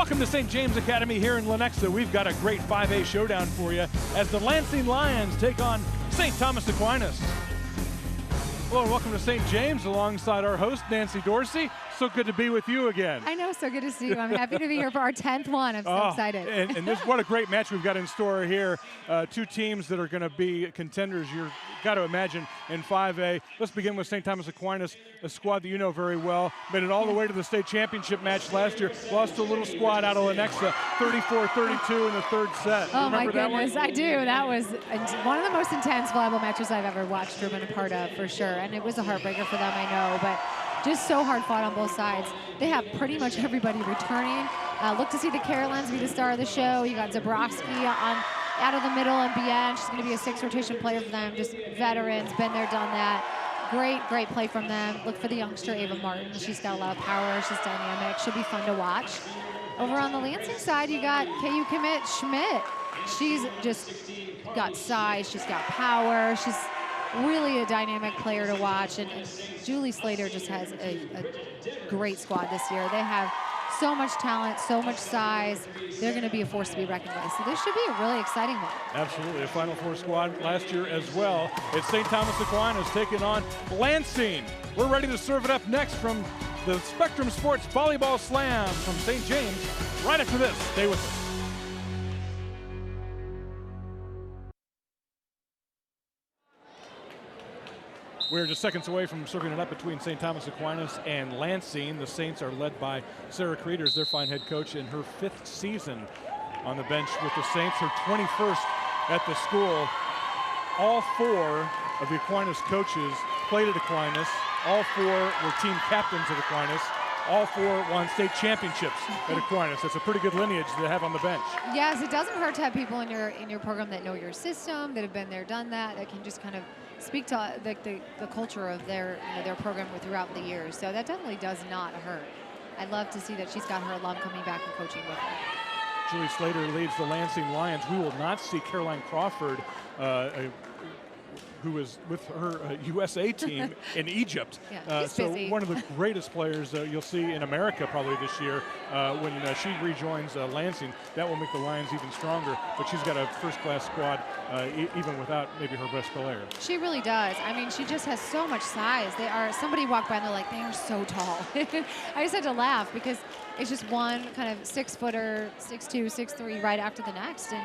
Welcome to St. James Academy here in Lenexa. We've got a great 5A showdown for you as the Lansing Lions take on St. Thomas Aquinas. Hello and welcome to St. James alongside our host, Nancy Dorsey. So good to be with you again. I know, so good to see you. I'm happy to be here for our 10th one. I'm so excited. And this, what a great match we've got in store here. Two teams that are going to be contenders, you've got to imagine, in 5A. Let's begin with St. Thomas Aquinas, a squad that you know very well. Made it all the way to the state championship match last year. Lost to a little squad out of Lenexa, 34-32 in the third set. Oh my goodness, I do. That was one of the most intense volleyball matches I've ever watched or been a part of, for sure. And it was a heartbreaker for them, I know, but just so hard fought on both sides. They have pretty much everybody returning. Look to see the Carolines be the star of the show. You got Zabrowski out of the middle and Bien. She's going to be a 6 rotation player for them. Just veterans, been there, done that. Great play from them. Look for the youngster Ava Martin. She's got a lot of power. She's dynamic. Should be fun to watch. Over on the Lansing side, you got KU commit Schmidt. She's just got size. She's got power. She's really a dynamic player to watch, and Julie Slater just has a great squad this year. They have so much talent, so much size. They're going to be a force to be reckoned with. So this should be a really exciting one. Absolutely, a Final Four squad last year as well. It's St. Thomas Aquinas taking on Lansing. We're ready to serve it up next from the Spectrum Sports Volleyball Slam from St. James. Right after this, stay with us. We're just seconds away from serving it up between St. Thomas Aquinas and Lansing. The Saints are led by Sarah Creeders, their fine head coach, in her 5th season on the bench with the Saints, her 21st at the school. All 4 of the Aquinas coaches played at Aquinas. All 4 were team captains at Aquinas. All 4 won state championships at Aquinas. That's a pretty good lineage to have on the bench. Yes, it doesn't hurt to have people in your program that know your system, that have been there, done that can just kind of speak to the culture of their program throughout the years. So that definitely does not hurt. I'd love to see that she's got her alum coming back and coaching with her. Julie Slater leads the Lansing Lions. We will not see Caroline Crawford, who is with her USA team in Egypt. Yeah, so busy. One of the greatest players you'll see in America probably this year when she rejoins Lansing. That will make the Lions even stronger, but she's got a first-class squad even without maybe her best player. She really does. I mean, she just has so much size. Somebody walked by and they're like, they are so tall. I just had to laugh because it's just one kind of 6-footer, 6'2", 6'3", right after the next. And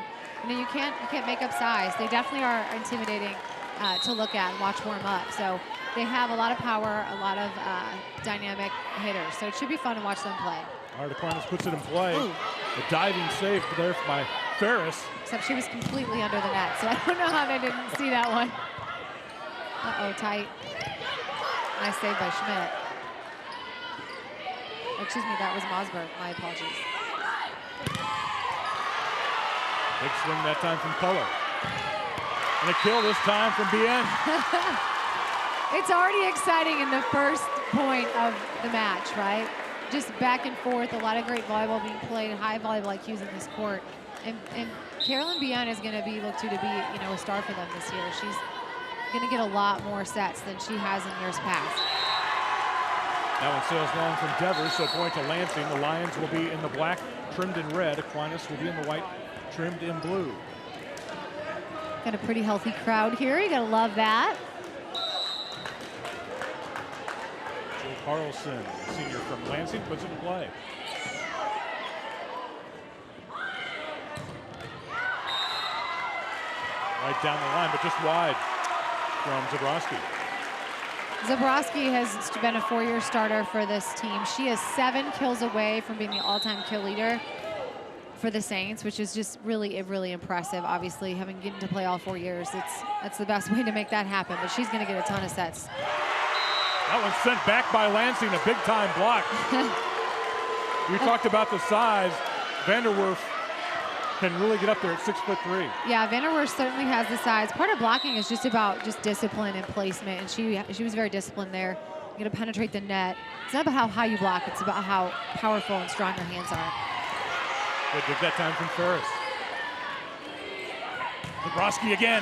you can't make up size. They definitely are intimidating to look at and watch warm up. So they have a lot of power, a lot of dynamic hitters. So it should be fun to watch them play. All right, Aquinas puts it in play. Ooh. A diving save there by Ferris. Except she was completely under the net, so I don't know how they didn't see that one. Uh-oh, tight. Nice save by Schmidt. Oh, excuse me, that was Mosberg. My apologies. Big swing that time from Color. And a kill this time from Bien. It's already exciting in the first point of the match, right? Just back and forth, a lot of great volleyball being played, high volleyball IQs in this court. And Carolyn Bien is going to be looked to be, a star for them this year. She's going to get a lot more sets than she has in years past. That one sails long from Devers, so point to Lansing. The Lions will be in the black, trimmed in red. Aquinas will be in the white, trimmed in blue. Got a pretty healthy crowd here. You got to love that. Jill Carlson, senior from Lansing, puts it in play. Right down the line, but just wide from Zabrowski. Zabrowski has been a 4-year starter for this team. She is 7 kills away from being the all-time kill leader for the Saints, which is just really impressive. Obviously, having getting to play all 4 years, that's the best way to make that happen. But she's going to get a ton of sets. That one's sent back by Lansing, a big-time block. You talked about the size. Vanderwerf can really get up there at 6'3". Yeah, Vanderwerf certainly has the size. Part of blocking is just about discipline and placement, and she was very disciplined there. You're going to penetrate the net. It's not about how high you block, it's about how powerful and strong your hands are. Good dig that time from Ferris. Zabrowski again.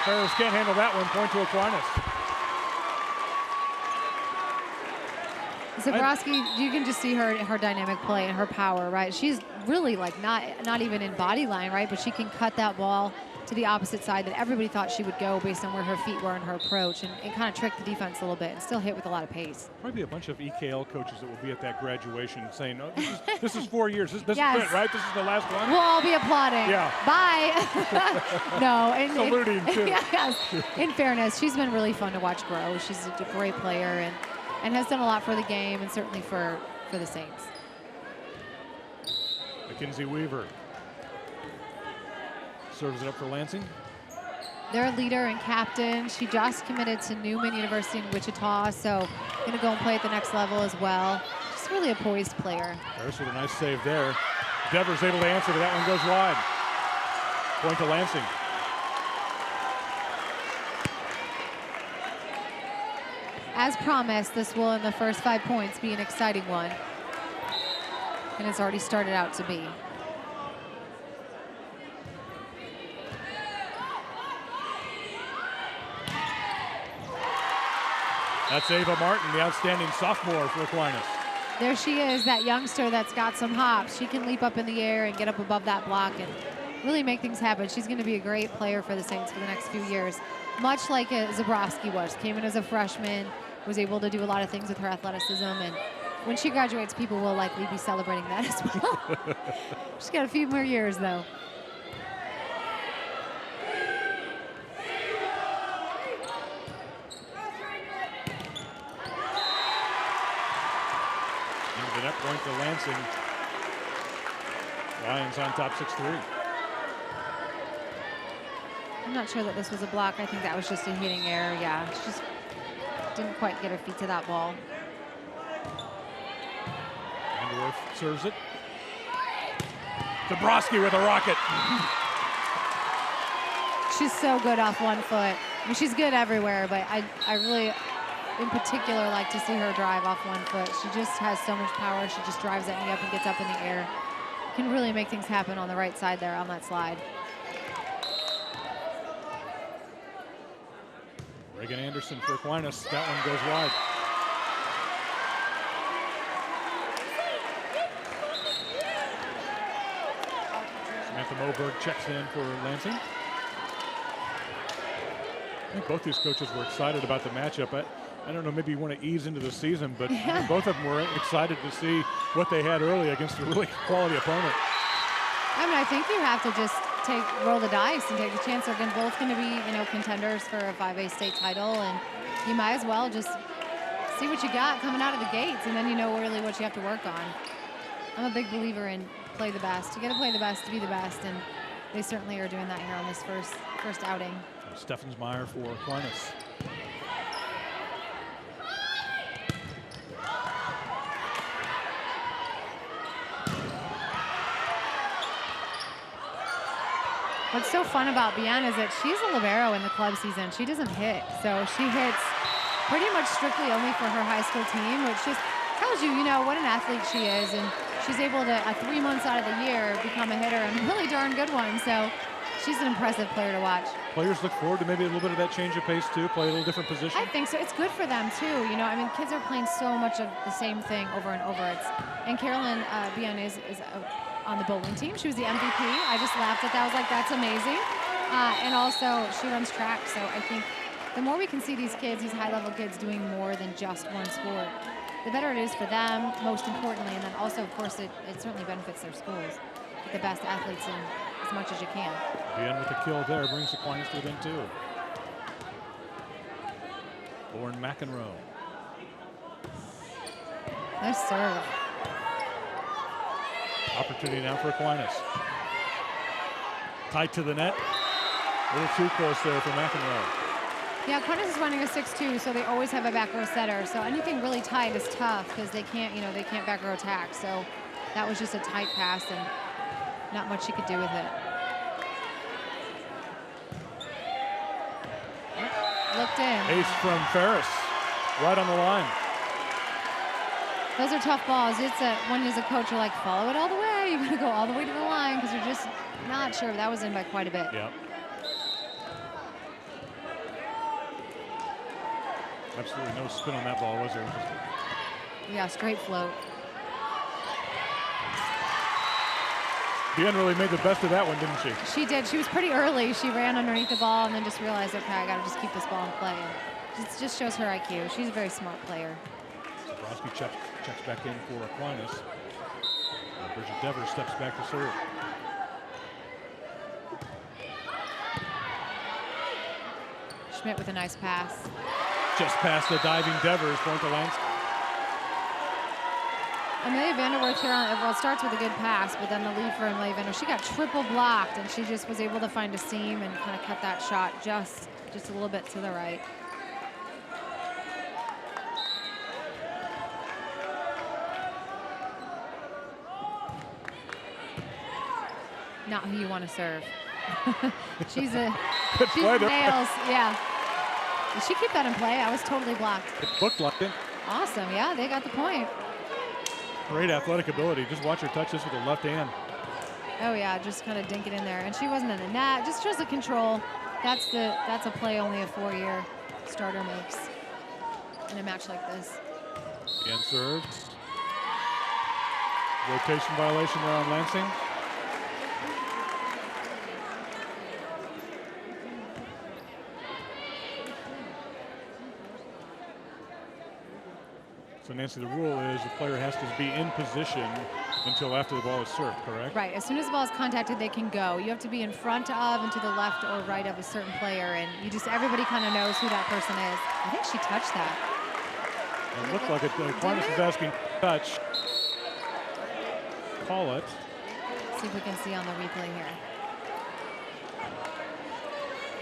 Ferris can't handle that one. Point to Aquinas. Zabrowski, you can just see her dynamic play and her power, right? She's really like not even in body line, right? But she can cut that ball to the opposite side that everybody thought she would go based on where her feet were in her approach, and it kind of tricked the defense a little bit and still hit with a lot of pace. Probably a bunch of EKL coaches that will be at that graduation saying, "No, this is 4 years. This Yes. is it, right? This is the last one." We'll all be applauding. Yeah. Bye. No. And, saluting too. Yes. In fairness, she's been really fun to watch grow. She's a great player and has done a lot for the game and certainly for the Saints. Mackenzie Weaver serves it up for Lansing. Their leader and captain. She just committed to Newman University in Wichita, so going to go and play at the next level as well. Just really a poised player. There's with a nice save there. Devers able to answer, but that one goes wide. Point to Lansing. As promised, this will, in the first 5 points, be an exciting one. And it's already started out to be. That's Ava Martin, the outstanding sophomore for Aquinas. There she is, that youngster that's got some hops. She can leap up in the air and get up above that block and really make things happen. She's going to be a great player for the Saints for the next few years, much like Zabrowski was. Came in as a freshman, was able to do a lot of things with her athleticism, and when she graduates, people will likely be celebrating that as well. She's got a few more years, though. Into the net point to Lansing. Lions on top 6-3. I'm not sure that this was a block. I think that was just a hitting error. Yeah, she just didn't quite get her feet to that ball. Underwood serves it. Zabrowski with a rocket. She's so good off one foot. I mean, she's good everywhere, but I really, in particular, like to see her drive off one foot. She just has so much power. She just drives that knee up and gets up in the air. Can really make things happen on the right side there on that slide. Reagan Anderson for Aquinas. That one goes wide. Samantha Moberg checks in for Lansing. I think both these coaches were excited about the matchup. I don't know, maybe you want to ease into the season, but both of them were excited to see what they had early against a really quality opponent. I mean, I think you have to just roll the dice and take the chance. They're both going to be, contenders for a 5A state title, and you might as well just see what you got coming out of the gates, and then you know really what you have to work on. I'm a big believer in play the best. You got to play the best to be the best, and they certainly are doing that here on this first outing. Steffensmeyer for Aquinas. What's so fun about Bian is that she's a libero in the club season. She doesn't hit, so she hits pretty much strictly only for her high school team, which just tells you, what an athlete she is. And she's able to, 3 months out of the year, become a hitter, and a really darn good one. So she's an impressive player to watch. Players look forward to maybe a little bit of that change of pace too, play a little different position. I think so. It's good for them too. Kids are playing so much of the same thing over and over. And Carolyn Bian is on the bowling team. She was the MVP. I just laughed at that. I was like, that's amazing. And also, she runs track. So I think the more we can see these kids, these high-level kids, doing more than just one sport, the better it is for them, most importantly. And then also, of course, it certainly benefits their schools. Get the best athletes in as much as you can. Bian with the kill there brings Aquinas to within 2. Lauren McEnroe. Nice serve. Opportunity now for Aquinas. Tight to the net. A little too close there for McEnroe. Yeah, Aquinas is running a 6-2, so they always have a back row setter. So anything really tight is tough because they can't, they can't back row attack. So that was just a tight pass and not much she could do with it. Looked in. Ace from Ferris, right on the line. Those are tough balls. It's when as a coach, you're like, follow it all the way. You gotta go all the way to the line because you're just not sure. That was in by quite a bit. Yep. Absolutely no spin on that ball, was there? Yeah, straight float. Bien really made the best of that one, didn't she? She did. She was pretty early. She ran underneath the ball and then just realized, okay, I got to just keep this ball in play. And it just shows her IQ. She's a very smart player. Crosby checks back in for Aquinas. Bridget Devers steps back to serve. Schmidt with a nice pass. Just past the diving Devers, point to Lansing. Amelia Vanderwerth here well, it starts with a good pass, but then the lead for Amelia Vanderwerth. She got triple blocked, and she just was able to find a seam and kind of cut that shot just a little bit to the right. Not who you want to serve. she's nails, yeah. Did she keep that in play? I was totally blocked. It looked like it. Awesome, yeah, they got the point. Great athletic ability. Just watch her touch this with the left hand. Oh yeah, just kind of dink it in there. And she wasn't in the net, just shows the control. That's a play only a 4-year starter makes in a match like this. Again served. Rotation violation there on Lansing. So Nancy, the rule is the player has to be in position until after the ball is served, correct? Right, as soon as the ball is contacted, they can go. You have to be in front of and to the left or right of a certain player, and everybody kind of knows who that person is. I think she touched that. It looked like it. Aquinas is asking touch. Call it. See if we can see on the replay here.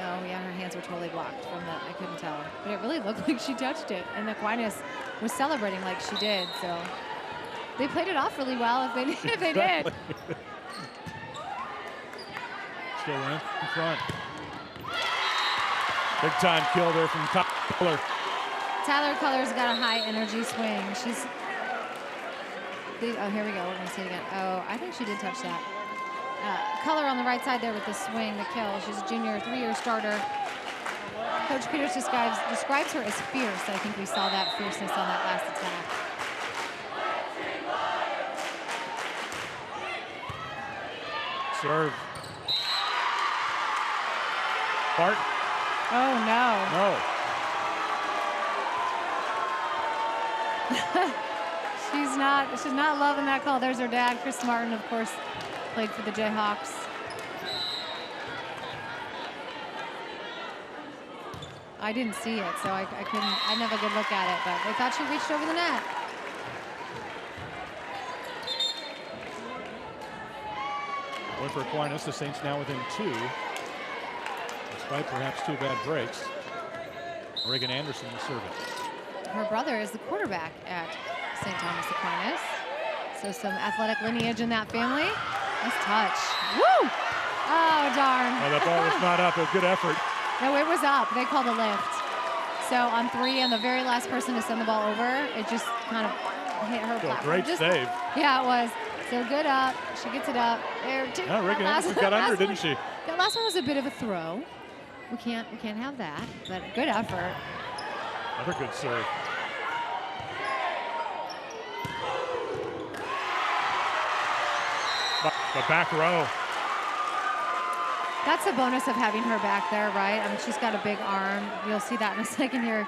Oh yeah, her hands were totally blocked from that. I couldn't tell, but it really looked like she touched it, and Aquinas was celebrating like she did. So they played it off really well if they did. Still in front. Big time kill there from Tyler. Tyler Color's got a high energy swing. Oh, here we go. We're gonna see it again. Oh, I think she did touch that. Color on the right side there with the swing, the kill. She's a junior, 3-year starter. Coach Peters describes her as fierce. I think we saw that fierceness on that last attack. Serve. Bart. Oh no. No. She's not loving that call. There's her dad, Chris Martin, of course, played for the Jayhawks. I didn't see it, so I didn't have a good look at it, but they thought she reached over the net. Point for Aquinas, the Saints now within 2. Despite perhaps 2 bad breaks. Reagan Anderson will serve it. Her brother is the quarterback at St. Thomas Aquinas. So some athletic lineage in that family. Nice touch. Woo! Oh, darn. Oh, that ball was not up. A good effort. No, it was up. They called a lift. So on 3, and the very last person to send the ball over, it just kind of hit her platform. Great save. Yeah, it was. So good up. She gets it up. There, too. No, Reagan Anderson got under, didn't she? That last one was a bit of a throw. We can't have that, but good effort. Another good serve. The back row. That's the bonus of having her back there, right? I mean, she's got a big arm. You'll see that in a second here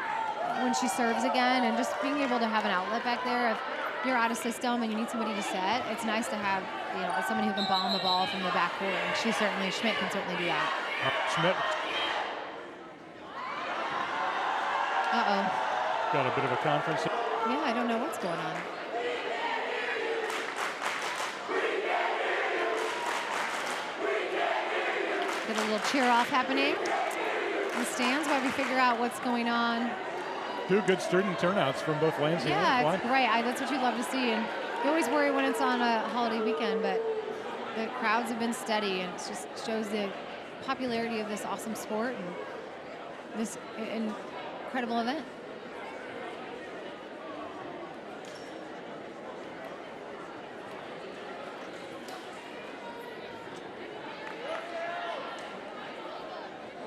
when she serves again, and just being able to have an outlet back there. If you're out of system and you need somebody to set, it's nice to have, somebody who can bomb the ball from the backcourt, and Schmidt can certainly do that. Schmidt. Uh-oh. Got a bit of a conference. Yeah, I don't know what's going on. Get a little cheer off happening in the stands while we figure out what's going on. 2 good student turnouts from both Lansing and Yeah, Aquinas. it's great. That's what you love to see. And you always worry when it's on a holiday weekend, but the crowds have been steady, and it just shows the popularity of this awesome sport and this incredible event.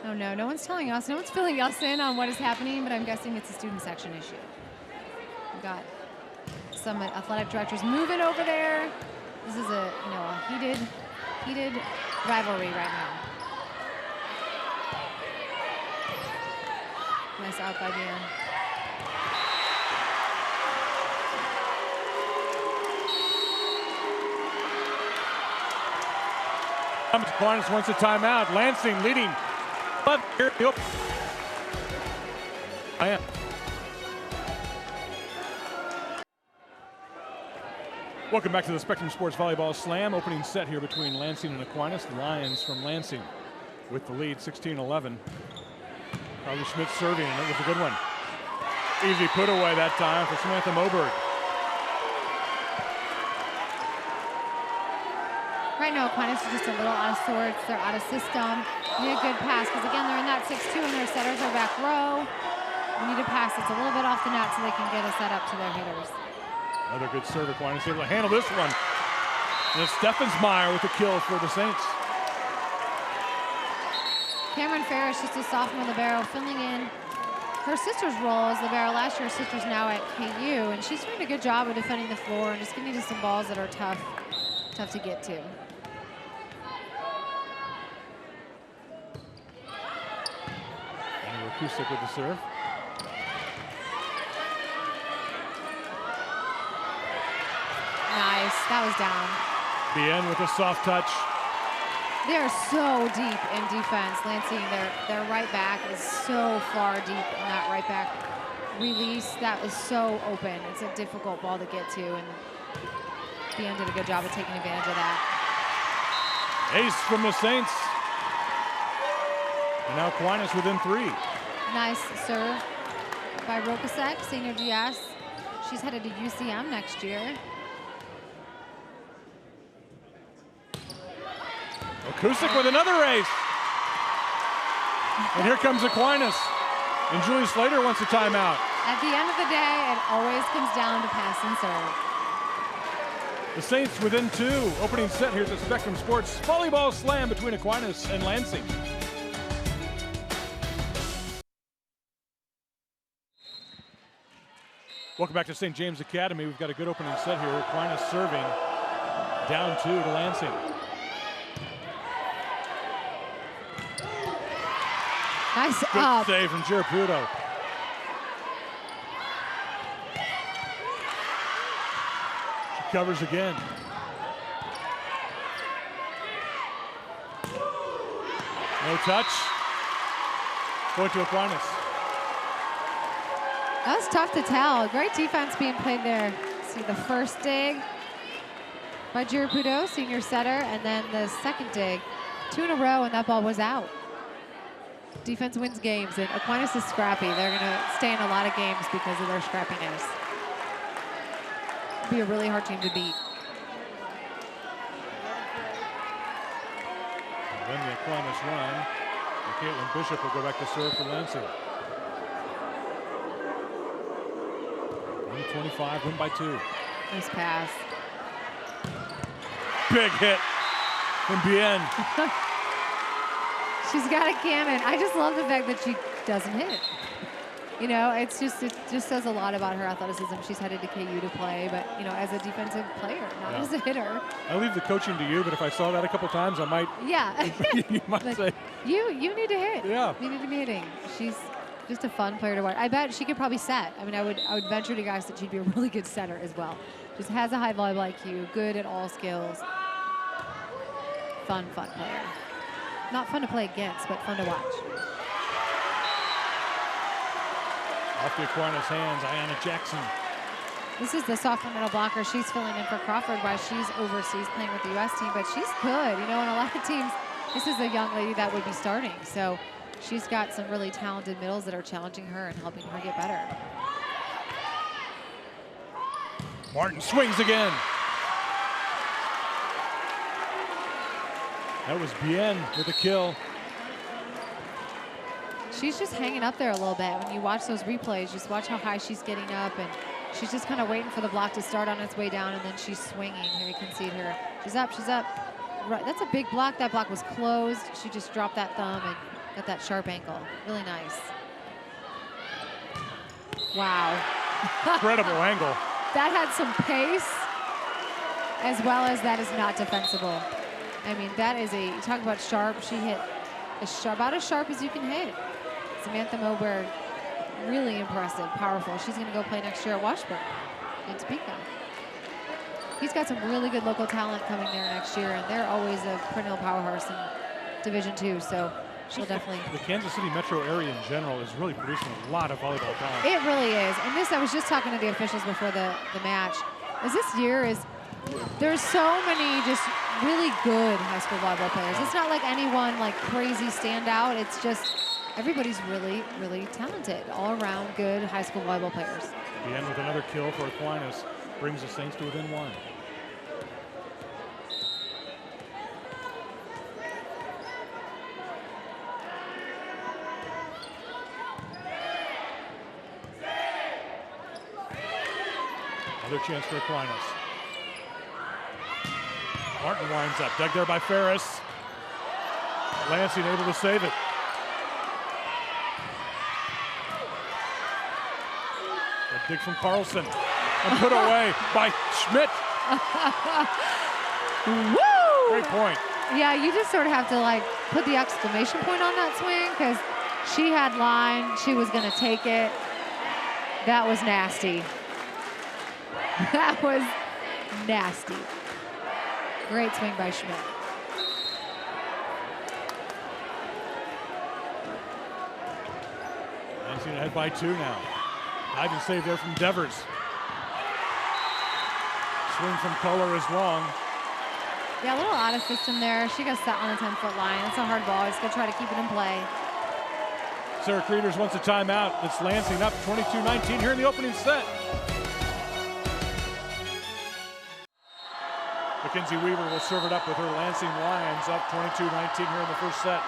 Oh no, no one's telling us. No one's filling us in on what is happening, but I'm guessing it's a student section issue. We've got some athletic directors moving over there. This is a heated rivalry right now. Nice out by Bien. Aquinas wants a timeout. Lansing leading. But here, welcome back to the Spectrum Sports Volleyball Slam. Opening set here between Lansing and Aquinas. The Lions from Lansing with the lead, 16-11. Carly Schmidt serving, and it was a good one. Easy put away that time for Samantha Moberg. Right now, Aquinas are just a little out of sorts. They're out of system. Need a good pass, because again, they're in that 6-2 and their setters are back row. We need a pass that's a little bit off the net so they can get a set up to their hitters. Another good serve. Aquinas able to handle this one. And it's Steffensmeyer with the kill for the Saints. Cameron Ferris, just a sophomore libero, filling in her sister's role as libero last year. Her sister's now at KU, and she's doing a good job of defending the floor and just getting to some balls that are tough to get to. And Kusick with the serve. Nice, that was down. Bien with a soft touch. They are so deep in defense. Lansing, their right back is so far deep in that right back release. That is so open. It's a difficult ball to get to, and Bien did a good job of taking advantage of that. Ace from the Saints. And now Aquinas within 3. Nice serve by Rokasek, senior GS. She's headed to UCM next year. Kusick with another ace. And here comes Aquinas. And Julie Slater wants a timeout. At the end of the day, it always comes down to pass and serve. The Saints within 2. Opening set here at the Spectrum Sports Volleyball Slam between Aquinas and Lansing. Welcome back to St. James Academy. We've got a good opening set here. Aquinas serving. Down 2 to Lansing. Nice good up. save from Giraputo. She covers again. No touch. Going to Aquinas. That was tough to tell. Great defense being played there. See the first dig by Giraputo, senior setter, and then the second dig. 2 in a row, and that ball was out. Defense wins games, and Aquinas is scrappy. They're going to stay in a lot of games because of their scrappiness. It'll be a really hard team to beat. Then the Aquinas run. And Caitlin Bishop will go back to serve for Lansing. 125, win by 2. Nice pass. Big hit from Bien. She's got a cannon. I just love the fact that she doesn't hit. You know, it just says a lot about her athleticism. She's headed to KU to play, but you know, as a defensive player, not as a hitter. I leave the coaching to you, but if I saw that a couple times, I might. Yeah. You might say. You need to hit. Yeah. You need to be hitting. She's just a fun player to watch. I bet she could probably set. I mean, I would venture to guess that she'd be a really good setter as well. Just has a high volleyball IQ, good at all skills. Fun player. Not fun to play against, but fun to watch. Off the Aquinas' hands, Ayanna Jackson. This is the sophomore middle blocker. She's filling in for Crawford while she's overseas playing with the U.S. team, but she's good. You know, in a lot of teams, this is a young lady that would be starting. So she's got some really talented middles that are challenging her and helping her get better. Martin swings again. That was Bien with a kill. She's just hanging up there a little bit. When you watch those replays, just watch how high she's getting up, and she's just kind of waiting for the block to start on its way down, and then she's swinging. Here you can see her. She's up, she's up. Right, that's a big block. That block was closed. She just dropped that thumb and got that sharp ankle. Really nice. Wow. Incredible angle. that had some pace, as well as that is not defensible. I mean, that is you talk about sharp, she hit about as sharp as you can hit. Samantha Moberg, really impressive, powerful. She's going to go play next year at Washburn in Topeka. He's got some really good local talent coming there next year, and they're always a perennial powerhouse in Division II, so she'll definitely... The Kansas City metro area in general is really producing a lot of volleyball talent. It really is. And this, I was just talking to the officials before the match, is this year there's so many just really good high school volleyball players. It's not like anyone like crazy standout. It's just everybody's really, really talented. All around good high school volleyball players. The end with another kill for Aquinas brings the Saints to within 1. Another chance for Aquinas. Martin winds up, dug there by Ferris. Lansing able to save it. A dig from Carlson and put away by Schmidt. Woo! Great point. Yeah, you just sort of have to like put the exclamation point on that swing because she had line, she was gonna take it. That was nasty. That was nasty. Great swing by Schmidt. Lansing ahead by 2 now. Dive and save there from Devers. Swing from Kohler is long. Yeah, a little out of system there. She got set on the 10-foot line. It's a hard ball. He's gonna try to keep it in play. Sarah Creeders wants a timeout. It's Lansing up 22-19 here in the opening set. Mackenzie Weaver will serve it up with her Lansing Lions up 22-19 here in the first set.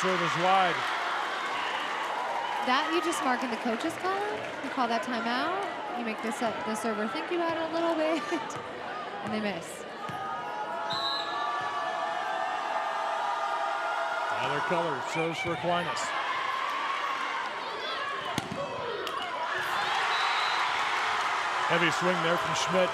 Serve is wide. That you just mark in the coach's column. You call that timeout. You make the server think about it a little bit, and they miss. Tyler Keller serves for Aquinas. Heavy swing there from Schmidt.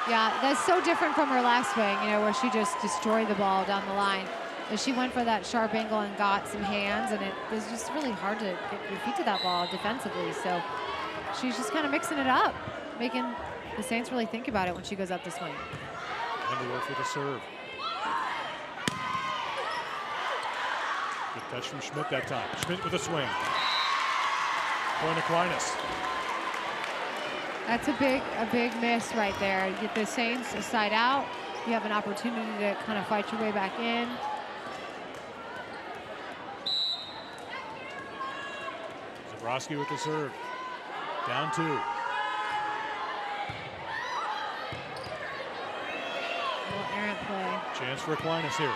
Yeah, that's so different from her last swing, you know, where she just destroyed the ball down the line. And she went for that sharp angle and got some hands, and it was just really hard to get your feet to that ball defensively. So she's just kind of mixing it up, making the Saints really think about it when she goes up to swing. Underwood for the serve. Good touch from Schmidt that time. Schmidt with a swing. Point Aquinas. That's a big miss right there. You get the Saints a side out. You have an opportunity to kind of fight your way back in. Zabrowski with the serve. Down 2. Little errant play. Chance for Aquinas here.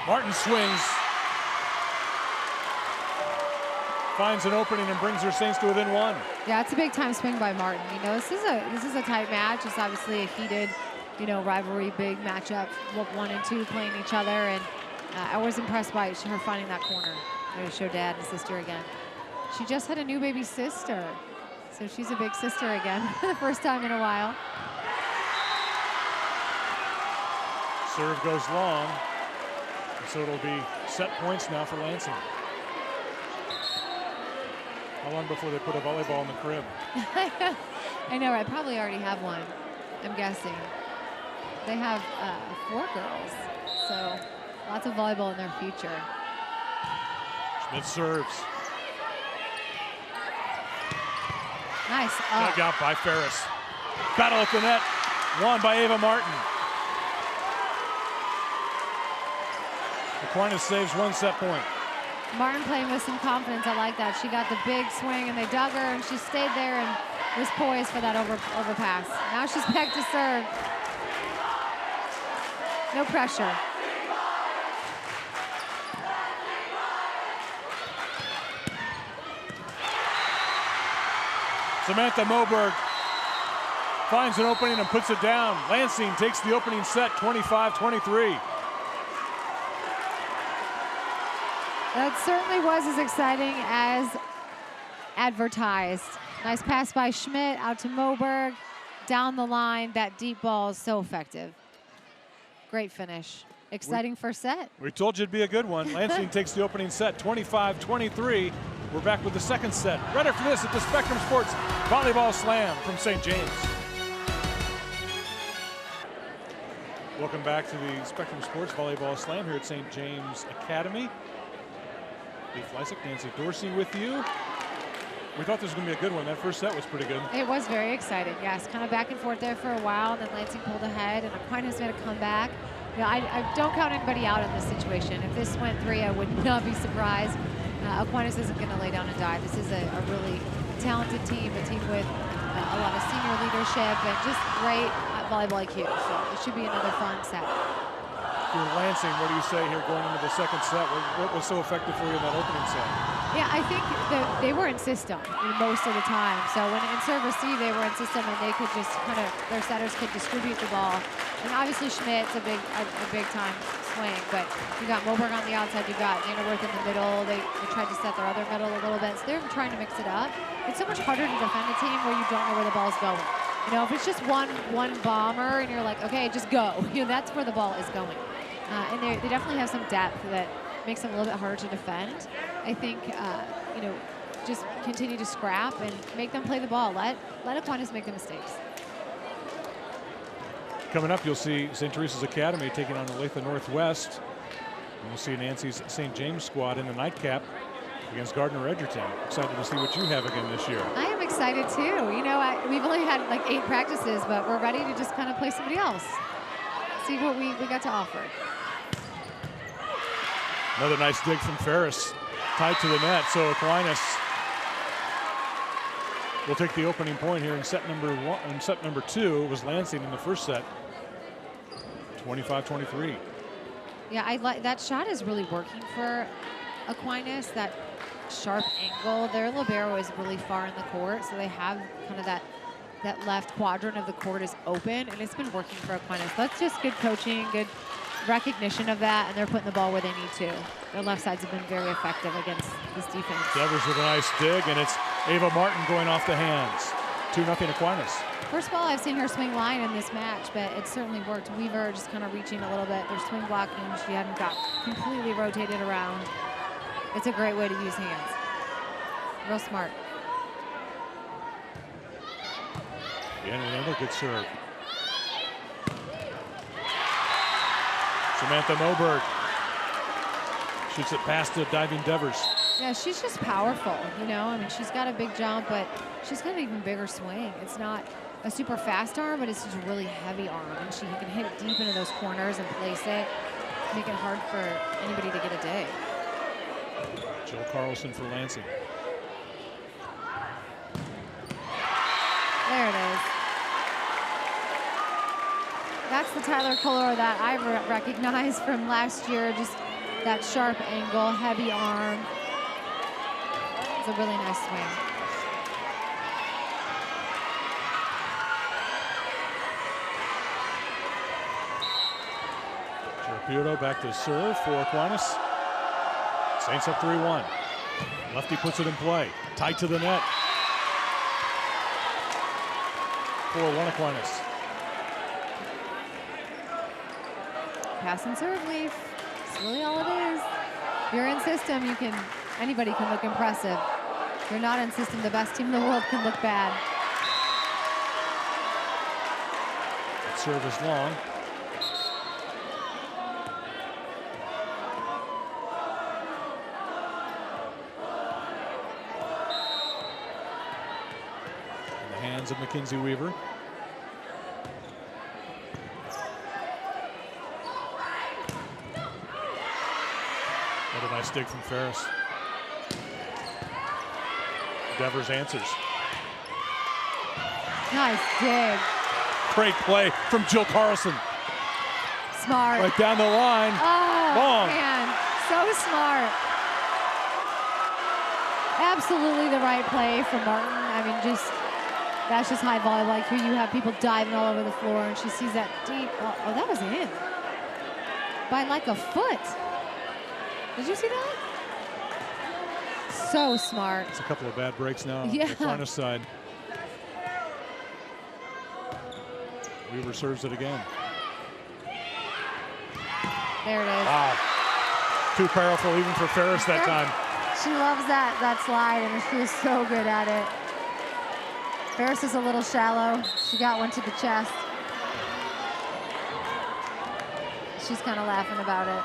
Martin swings. Finds an opening and brings her Saints to within 1. Yeah, it's a big time swing by Martin. You know, this is a tight match. It's obviously a heated, you know, rivalry, big matchup. 1 and 2 playing each other, and I was impressed by her finding that corner. There to show dad and sister again. She just had a new baby sister, so she's a big sister again for the first time in a while. Serve goes long, and so it'll be set points now for Lansing. How long before they put a volleyball in the crib? I know, right? Probably already have one, I'm guessing. They have 4 girls, so lots of volleyball in their future. Schmidt serves. Nice. Dug out by Ferris. Battle at the net, won by Ava Martin. Aquinas saves 1 set point. Martin playing with some confidence. I like that. She got the big swing and they dug her and she stayed there and was poised for that overpass. Now she's back to serve. No pressure. Samantha Moberg finds an opening and puts it down. Lansing takes the opening set 25-23. That certainly was as exciting as advertised. Nice pass by Schmidt out to Moberg. Down the line, that deep ball is so effective. Great finish. Exciting first set. We told you it'd be a good one. Lansing takes the opening set 25-23. We're back with the second set. Right after this at the Spectrum Sports Volleyball Slam from St. James. Welcome back to the Spectrum Sports Volleyball Slam here at St. James Academy. Lee Fleisig, Nancy Dorsey with you. We thought this was going to be a good one. That first set was pretty good. It was very exciting, yes. Kind of back and forth there for a while, and then Lansing pulled ahead, and Aquinas made a comeback. You know, I don't count anybody out in this situation. If this went 3, I would not be surprised. Aquinas isn't going to lay down and die. This is a really talented team, a team with a lot of senior leadership and just great volleyball IQ. So it should be another fun set. For Lansing, what do you say here going into the second set? What was so effective for you in that opening set? Yeah, I think they were in system most of the time. So when in serve receive, they were in system and they could just kind of, their setters could distribute the ball. And obviously Schmidt's a big time swing, but you got Moberg on the outside, you got Dannerworth in the middle. They tried to set their other middle a little bit. So they're trying to mix it up. It's so much harder to defend a team where you don't know where the ball's going. You know, if it's just one bomber and you're like, okay, just go. You know, that's where the ball is going. And they definitely have some depth that makes them a little bit harder to defend. I think, you know, just continue to scrap and make them play the ball. Let Aquinas make the mistakes. Coming up, you'll see St. Teresa's Academy taking on Olathe Northwest. And we'll see Nancy's St. James squad in the nightcap against Gardner Edgerton. Excited to see what you have again this year. I am excited too. You know, we've only had like 8 practices, but we're ready to just kind of play somebody else. See what we got to offer. Another nice dig from Ferris, tied to the net. So Aquinas will take the opening point here in set number 1. In set number 2, it was Lansing in the first set. 25-23. Yeah, I like that shot is really working for Aquinas. That sharp angle. Their libero is really far in the court, so they have kind of that left quadrant of the court is open, and it's been working for Aquinas. That's just good coaching, good recognition of that, and they're putting the ball where they need to. Their left sides have been very effective against this defense. Devers with a nice dig, and it's Ava Martin going off the hands. 2-0 Aquinas. First ball I've seen her swing line in this match, but it certainly worked. Weaver just kind of reaching a little bit. Their swing blocking, she hadn't got completely rotated around. It's a great way to use hands. Real smart. And another good serve. Samantha Moberg shoots it past the diving Devers. Yeah, she's just powerful, you know. I mean, she's got a big jump, but she's got an even bigger swing. It's not a super fast arm, but it's just a really heavy arm, and she can hit it deep into those corners and place it, make it hard for anybody to get a dig. Jill Carlson for Lansing. There it is. That's the Tyler Color that I recognized from last year. Just that sharp angle, heavy arm. It's a really nice swing. Giraputo back to serve for Aquinas. Saints up 3-1. Lefty puts it in play. Tight to the net. 4-1 Aquinas. Pass and serve, Leaf. That's really all it is. If you're in system, anybody can look impressive. If you're not in system, the best team in the world can look bad. That serve is long. In the hands of Mackenzie Weaver. What a nice dig from Ferris. Devers answers. Nice dig. Great play from Jill Carlson. Smart. Right down the line. Oh, long. Man, so smart. Absolutely the right play from Martin. I mean, that's just high volleyball IQ. You have people diving all over the floor, and she sees that deep. Oh, that was in. By like a foot. Did you see that? So smart. It's a couple of bad breaks now on Yeah. the Aquinas side. Weaver serves it again. There it is. Wow. Too powerful even for Ferris that time. She loves that slide, and she is so good at it. Ferris is a little shallow. She got one to the chest. She's kind of laughing about it.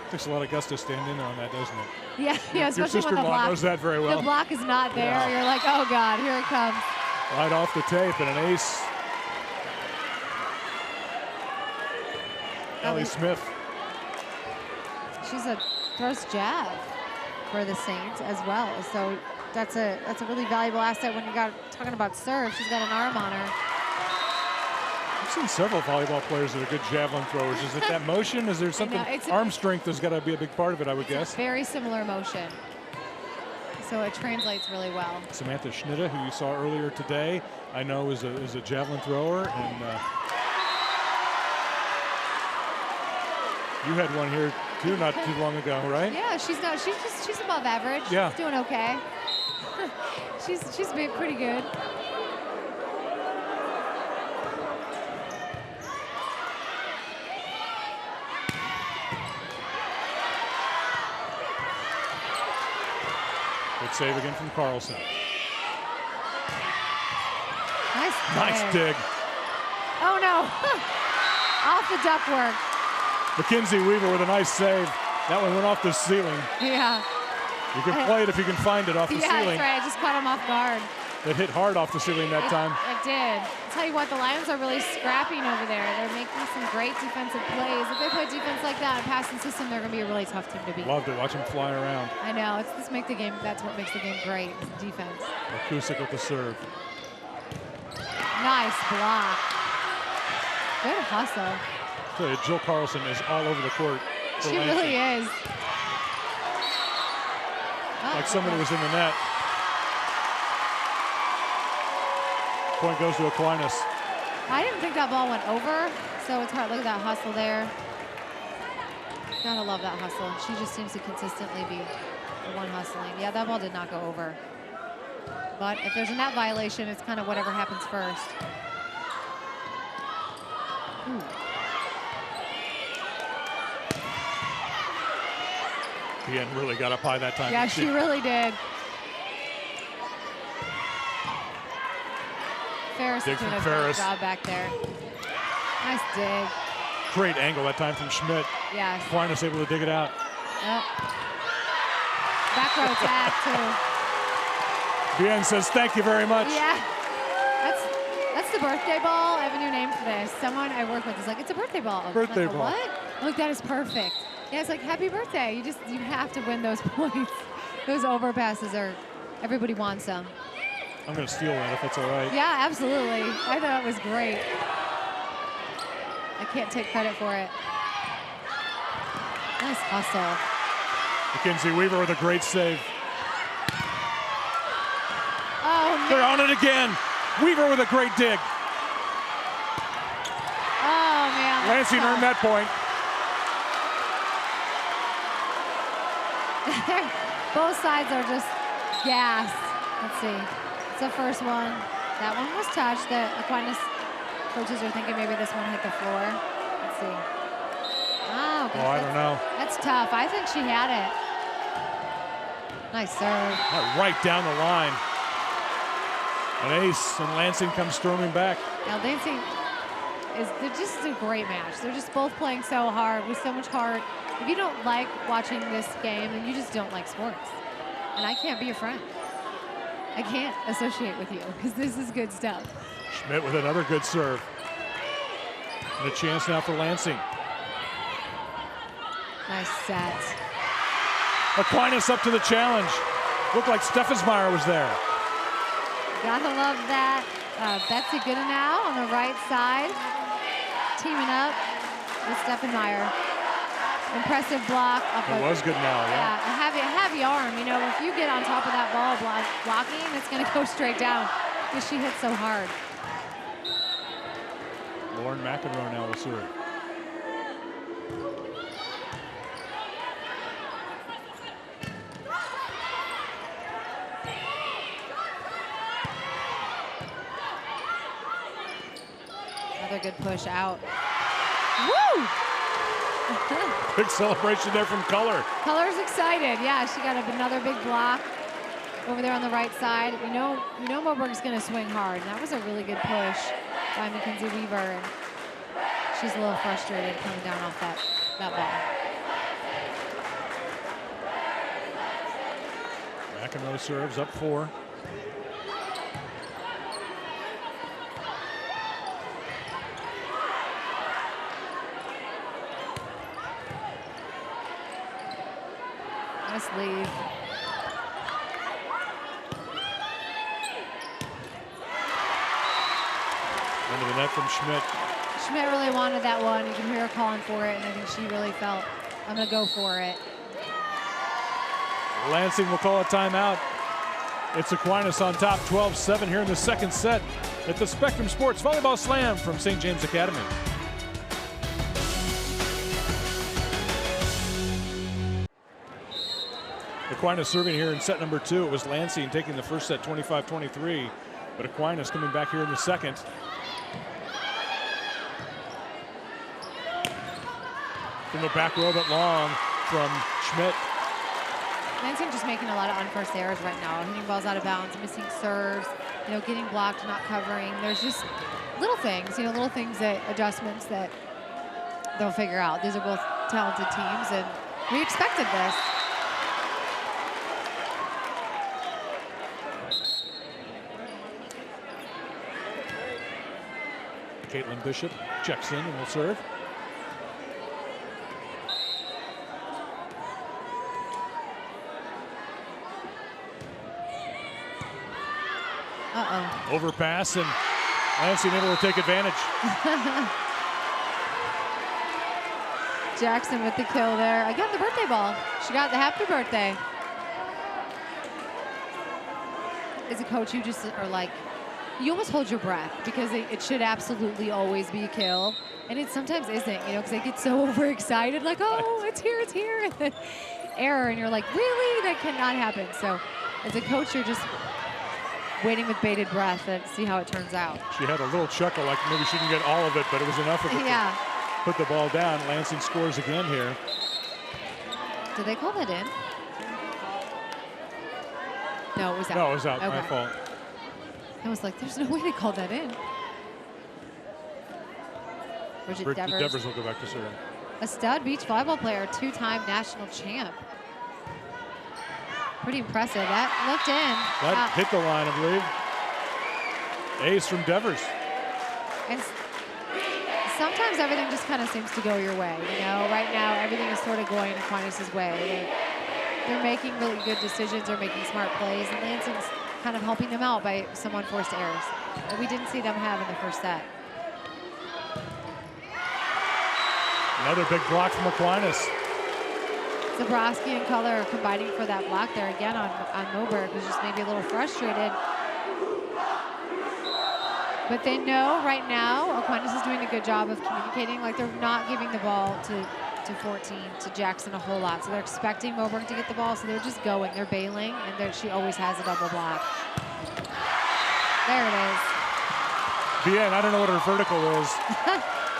Takes a lot of guts to stand in on that, doesn't it? Yeah, Your especially when the sister-in-law block, knows that very well. the block is not there. Yeah. You're like, oh God, here it comes. Right off the tape and an ace. Allie Smith. She's a throws jab for the Saints as well. So that's a really valuable asset when you got talking about serve. She's got an arm on her. I've seen several volleyball players that are good javelin throwers. Is it that motion? Is there something? Arm strength has got to be a big part of it, I would guess. Very similar motion. So it translates really well. Samantha Schnitta, who you saw earlier today, I know is a javelin thrower, and you had one here too not too long ago, right? Yeah, she's above average. Yeah. She's doing okay. she's been pretty good. Good save again from Carlson. Nice dig. Oh no! Off the ductwork. Mackenzie Weaver with a nice save. That one went off the ceiling. Yeah. You can play it if you can find it off the Yeah, ceiling. that's right. I just caught him off guard. It hit hard off the ceiling that time. It did. I'll tell you what, the Lions are really scrapping over there. They're making some great defensive plays. If they play defense like that in passing system, they're going to be a really tough team to beat. Love to watch them fly around. I know. That's what makes the game great, is the defense. Makusik with the serve. Nice block. Good hustle. I tell you, Jill Carlson is all over the court. She really is. Like somebody was in the net. Point goes to Aquinas. I didn't think that ball went over, so it's hard. Look at that hustle there. Gotta love that hustle. She just seems to consistently be the one hustling. Yeah, that ball did not go over. But if there's a net violation, it's kind of whatever happens first. Bien really got up high that time. Yeah, she really did. Ferris Dig is doing from a Ferris. great job back there. Nice dig. Great angle that time from Schmidt. Yes. Aquinas able to dig it out. Yep. Back row tag too. Bien says thank you very much. Yeah. That's the birthday ball. I have a new name for this. Someone I work with is like, it's a birthday ball. Birthday like, ball. What? I'm like, that is perfect. Yeah, it's like, happy birthday. You have to win those points. Those overpasses everybody wants them. I'm going to steal that if that's all right. Yeah, absolutely. I thought it was great. I can't take credit for it. Nice hustle. Mackenzie Weaver with a great save. Oh, man. They're on it again. Weaver with a great dig. Oh, man. Lansing earned that point. Both sides are just gassed. Let's see. It's the first one. That one was touched. The Aquinas coaches are thinking maybe this one hit the floor. Let's see. Oh, I don't know. That's tough. I think she had it. Nice serve. Right down the line. An ace, and Lansing comes storming back. Now Lansing they're just a great match. They're just both playing so hard with so much heart. If you don't like watching this game, then you just don't like sports. And I can't be your friend. I can't associate with you because this is good stuff. Schmidt with another good serve. And a chance now for Lansing. Nice set. Aquinas up to the challenge. Looked like Steffensmeyer was there. Gotta love that. Betsy Goodenow on the right side, teaming up with Steffenmeyer. Impressive block. It was good now, yeah. Yeah, a heavy arm. You know, if you get on top of that ball blocking, it's going to go straight down because she hits so hard. Lauren McEnroe now will serve. Another good push out. Woo! Big celebration there from Color. Color's excited. Yeah, she got another big block over there on the right side. You know Moberg's going to swing hard. And that was a really good push by Mackenzie Weaver. And she's a little frustrated coming down off that ball. McEnroe serves up 4. Nice lead. Into the net from Schmidt. Schmidt really wanted that one. You can hear her calling for it, and I think she really felt, I'm going to go for it. Lansing will call a timeout. It's Aquinas on top, 12-7 here in the second set at the Spectrum Sports Volleyball Slam from St. James Academy. Aquinas serving here in set number 2. It was Lansing taking the first set 25-23, but Aquinas coming back here in the second. From the back row, but long from Schmidt. Lansing just making a lot of unforced errors right now, hitting balls out of bounds, missing serves, getting blocked, not covering. There's just little things, adjustments that they'll figure out. These are both talented teams, and we expected this. Caitlin Bishop checks in and will serve. Uh-oh. Overpass, and Lansing able to take advantage. Jackson with the kill there. I got the birthday ball. She got the happy birthday. As a coach, you just are like, you almost hold your breath because it should absolutely always be a kill. And it sometimes isn't, because they get so overexcited, like, oh, it's here, it's here. And then error, and you're like, really? That cannot happen. So as a coach, you're just waiting with bated breath and see how it turns out. She had a little chuckle, like maybe she didn't get all of it, but it was enough of it to put the ball down. Lansing scores again here. Did they call that in? No, it was out. No, it was out. Okay. My fault. I was like, there's no way they called that in. Bridget Devers will go back to serve. A stud beach volleyball player, 2-time national champ. Pretty impressive. That looked in. That hit the line, I believe. Ace from Devers. And sometimes everything just kind of seems to go your way. Right now everything is sort of going Aquinas' way. They're making really good decisions. They're making smart plays, and Lansing's kind of helping them out by some unforced errors that we didn't see them have in the first set. Another big block from Aquinas. Zabrowski and Color are combining for that block there again on Moberg, who's just maybe a little frustrated. But they know right now Aquinas is doing a good job of communicating. Like, they're not giving the ball to 14, to Jackson a whole lot. So they're expecting Moberg to get the ball, so they're just going. They're bailing, and she always has a double block. There it is. Bien, I don't know what her vertical is.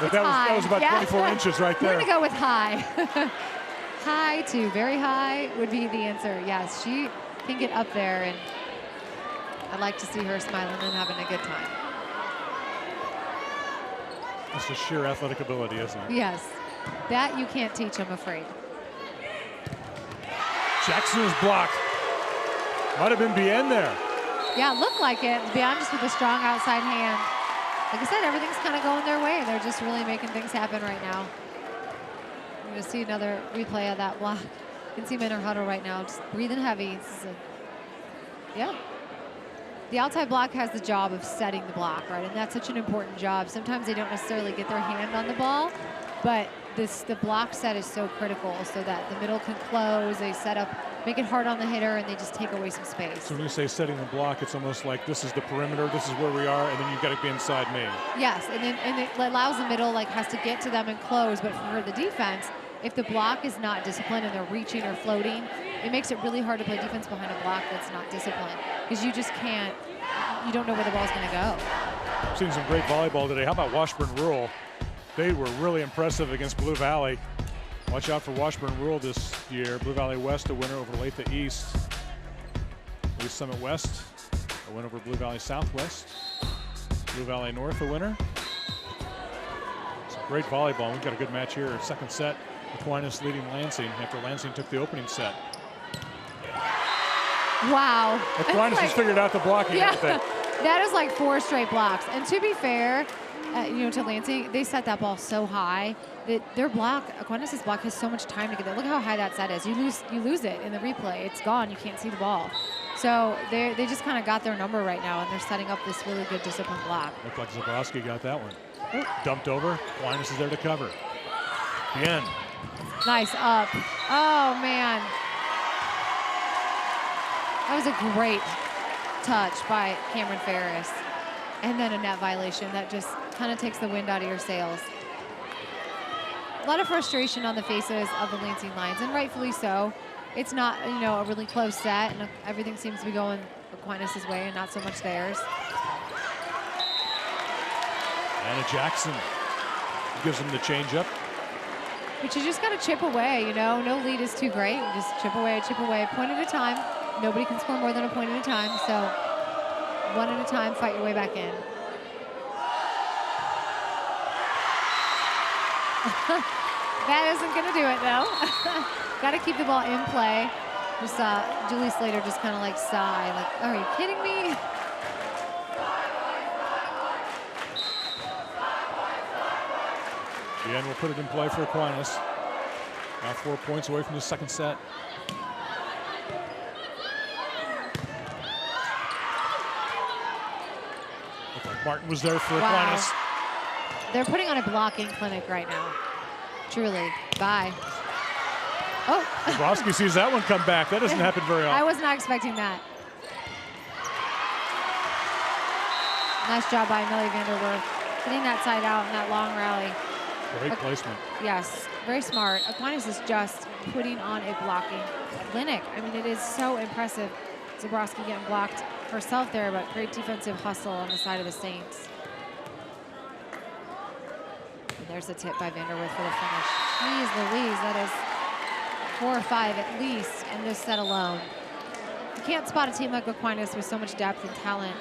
But that was about 24 inches right there. We're going to go with high. High to very high would be the answer. Yes, she can get up there, and I'd like to see her smiling and having a good time. It's just sheer athletic ability, isn't it? Yes. That you can't teach, I'm afraid. Jackson is blocked. Might have been Bien there. Yeah, it looked like it. Bien just with a strong outside hand. Like I said, everything's kind of going their way. They're just really making things happen right now. We're going to see another replay of that block. You can see them in her huddle right now, just breathing heavy. Yeah. The outside block has the job of setting the block, right? And that's such an important job. Sometimes they don't necessarily get their hand on the ball, but the block set is so critical so that the middle can close. They set up make it hard on the hitter, and they just take away some space. So when you say setting the block, it's almost like this is the perimeter, this is where we are, and then you've got to be inside me. Yes, and it allows the middle, like, has to get to them and close, but for the defense, if the block is not disciplined and they're reaching or floating, it makes it really hard to play defense behind a block that's not disciplined, because you just can't, you don't know where the ball's going to go. I've seen some great volleyball today. How about Washburn Rural? They were really impressive against Blue Valley. Watch out for Washburn Rural this year. Blue Valley West, a winner over Latha East. East Summit West, a win over Blue Valley Southwest. Blue Valley North, a winner. Some great volleyball. We've got a good match here. Second set, Aquinas leading Lansing after Lansing took the opening set. Wow. Aquinas has figured out the blocking. Yeah, that is like 4 straight blocks. And to be fair, to Lansing, they set that ball so high that their block, Aquinas' block, has so much time to get there. Look how high that set is. You lose it in the replay. It's gone. You can't see the ball. So they just kind of got their number right now, and they're setting up this really good disciplined block. Looked like Zabrowski got that one. Ooh. Dumped over. Aquinas is there to cover. Bien. Nice up. Oh, man. That was a great touch by Cameron Ferris. And then a net violation that just kind of takes the wind out of your sails. A lot of frustration on the faces of the Lansing Lions, and rightfully so. It's not, a really close set, and everything seems to be going Aquinas' way and not so much theirs. Anna Jackson gives him the change up. But you just got to chip away, No lead is too great. Just chip away, point at a time. Nobody can score more than a point at a time, so one at a time, fight your way back in. That isn't going to do it, though. Got to keep the ball in play. Just Julie Slater just kind of like sigh, like, are you kidding me? Bien will put it in play for Aquinas. Now 4 points away from the second set. Looked like Martin was there for Aquinas. They're putting on a blocking clinic right now. Truly. Bye. Oh. Zabrowski sees that one come back. That doesn't happen very often. I was not expecting that. Nice job by Millie Vanderwerf. Hitting that side out in that long rally. Great placement. Yes, very smart. Aquinas is just putting on a blocking clinic. I mean, it is so impressive. Zabrowski getting blocked herself there, but great defensive hustle on the side of the Saints. And there's a tip by Vanderwerf for the finish. Jeez Louise, that is 4 or 5 at least in this set alone. You can't spot a team like Aquinas with so much depth and talent.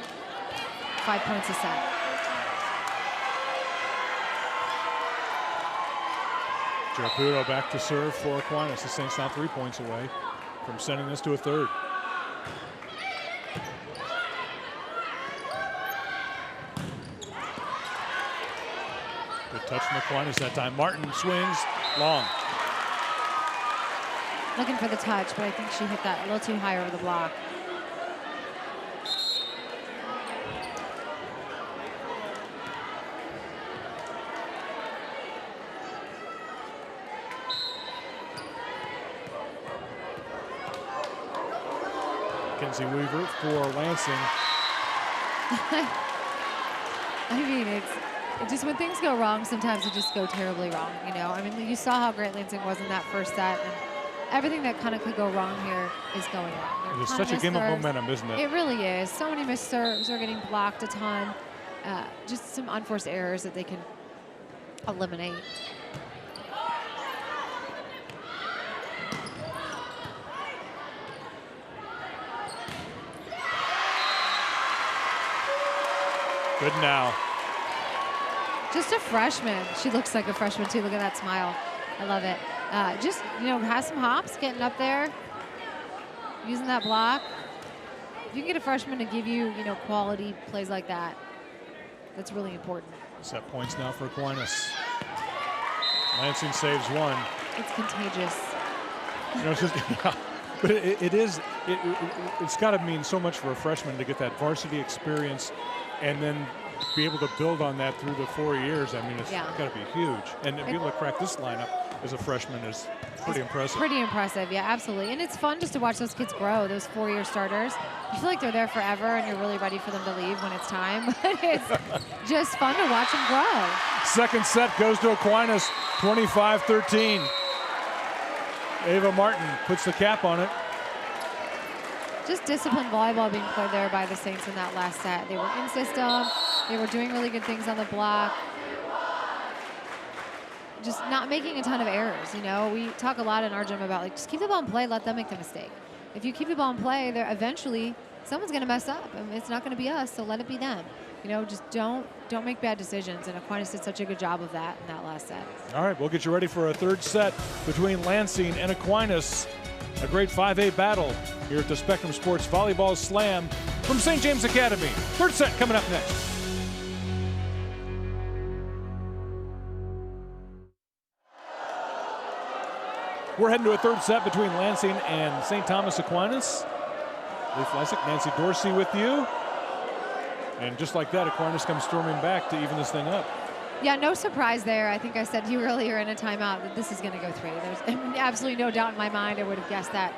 5 points a set. Giraputo back to serve for Aquinas. The Saints now 3 points away from sending this to a third. Good touch from Aquinas that time. Martin swings long. Looking for the touch, but I think she hit that a little too high over the block. Kenzie Weaver for Lansing. I mean, it's just when things go wrong, sometimes it just go terribly wrong, I mean, you saw how great Lansing was in that first set, and everything that kind of could go wrong here is going wrong. It's such a game of momentum, isn't it? It really is. So many missed serves. They're getting blocked a ton. Just some unforced errors that they can eliminate. Good now. Just a freshman. She looks like a freshman too. Look at that smile. I love it. Just, has some hops, getting up there, using that block. If you can get a freshman to give you, quality plays like that, that's really important. Set points now for Aquinas. Lansing saves one. It's contagious. It's just, yeah, but it's got to mean so much for a freshman to get that varsity experience and then be able to build on that through the 4 years. I mean, it's got to be huge. And to be able to crack this lineup as a freshman is pretty impressive. Pretty impressive, yeah, absolutely. And it's fun just to watch those kids grow, those four-year starters. You feel like they're there forever and you're really ready for them to leave when it's time. But it's just fun to watch them grow. Second set goes to Aquinas, 25-13. Ava Martin puts the cap on it. Just disciplined volleyball being played there by the Saints in that last set. They were in system. They were doing really good things on the block. Just not making a ton of errors, you know. We talk a lot in our gym about, like, just keep the ball in play, let them make the mistake. If you keep the ball in play, there eventually someone's going to mess up. I mean, it's not going to be us, so let it be them. You know, just don't make bad decisions, and Aquinas did such a good job of that in that last set. All right, we'll get you ready for a third set between Lansing and Aquinas. A great 5A battle here at the Spectrum Sports Volleyball Slam from St. James Academy. Third set coming up next. We're heading to a third set between Lansing and St. Thomas Aquinas. Lee Fleisick, Nancy Dorsey with you. And just like that, Aquinas comes storming back to even this thing up. Yeah, no surprise there. I think I said to you earlier in a timeout that this is going to go 3. There's absolutely no doubt in my mind. I would have guessed that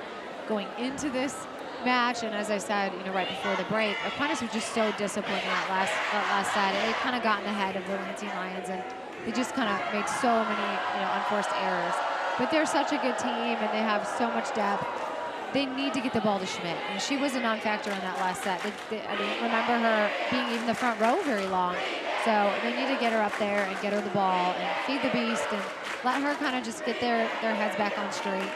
going into this match. And as I said, you know, right before the break, Aquinas was just so disciplined in that last set. It kind of got in the head of the Lansing Lions, and they just kind of made so many, you know, unforced errors. But they're such a good team, and they have so much depth. They need to get the ball to Schmidt. And she was a non-factor in that last set. I didn't remember her being even the front row very long. So they need to get her up there and get her the ball and feed the beast and let her kind of just get their heads back on straight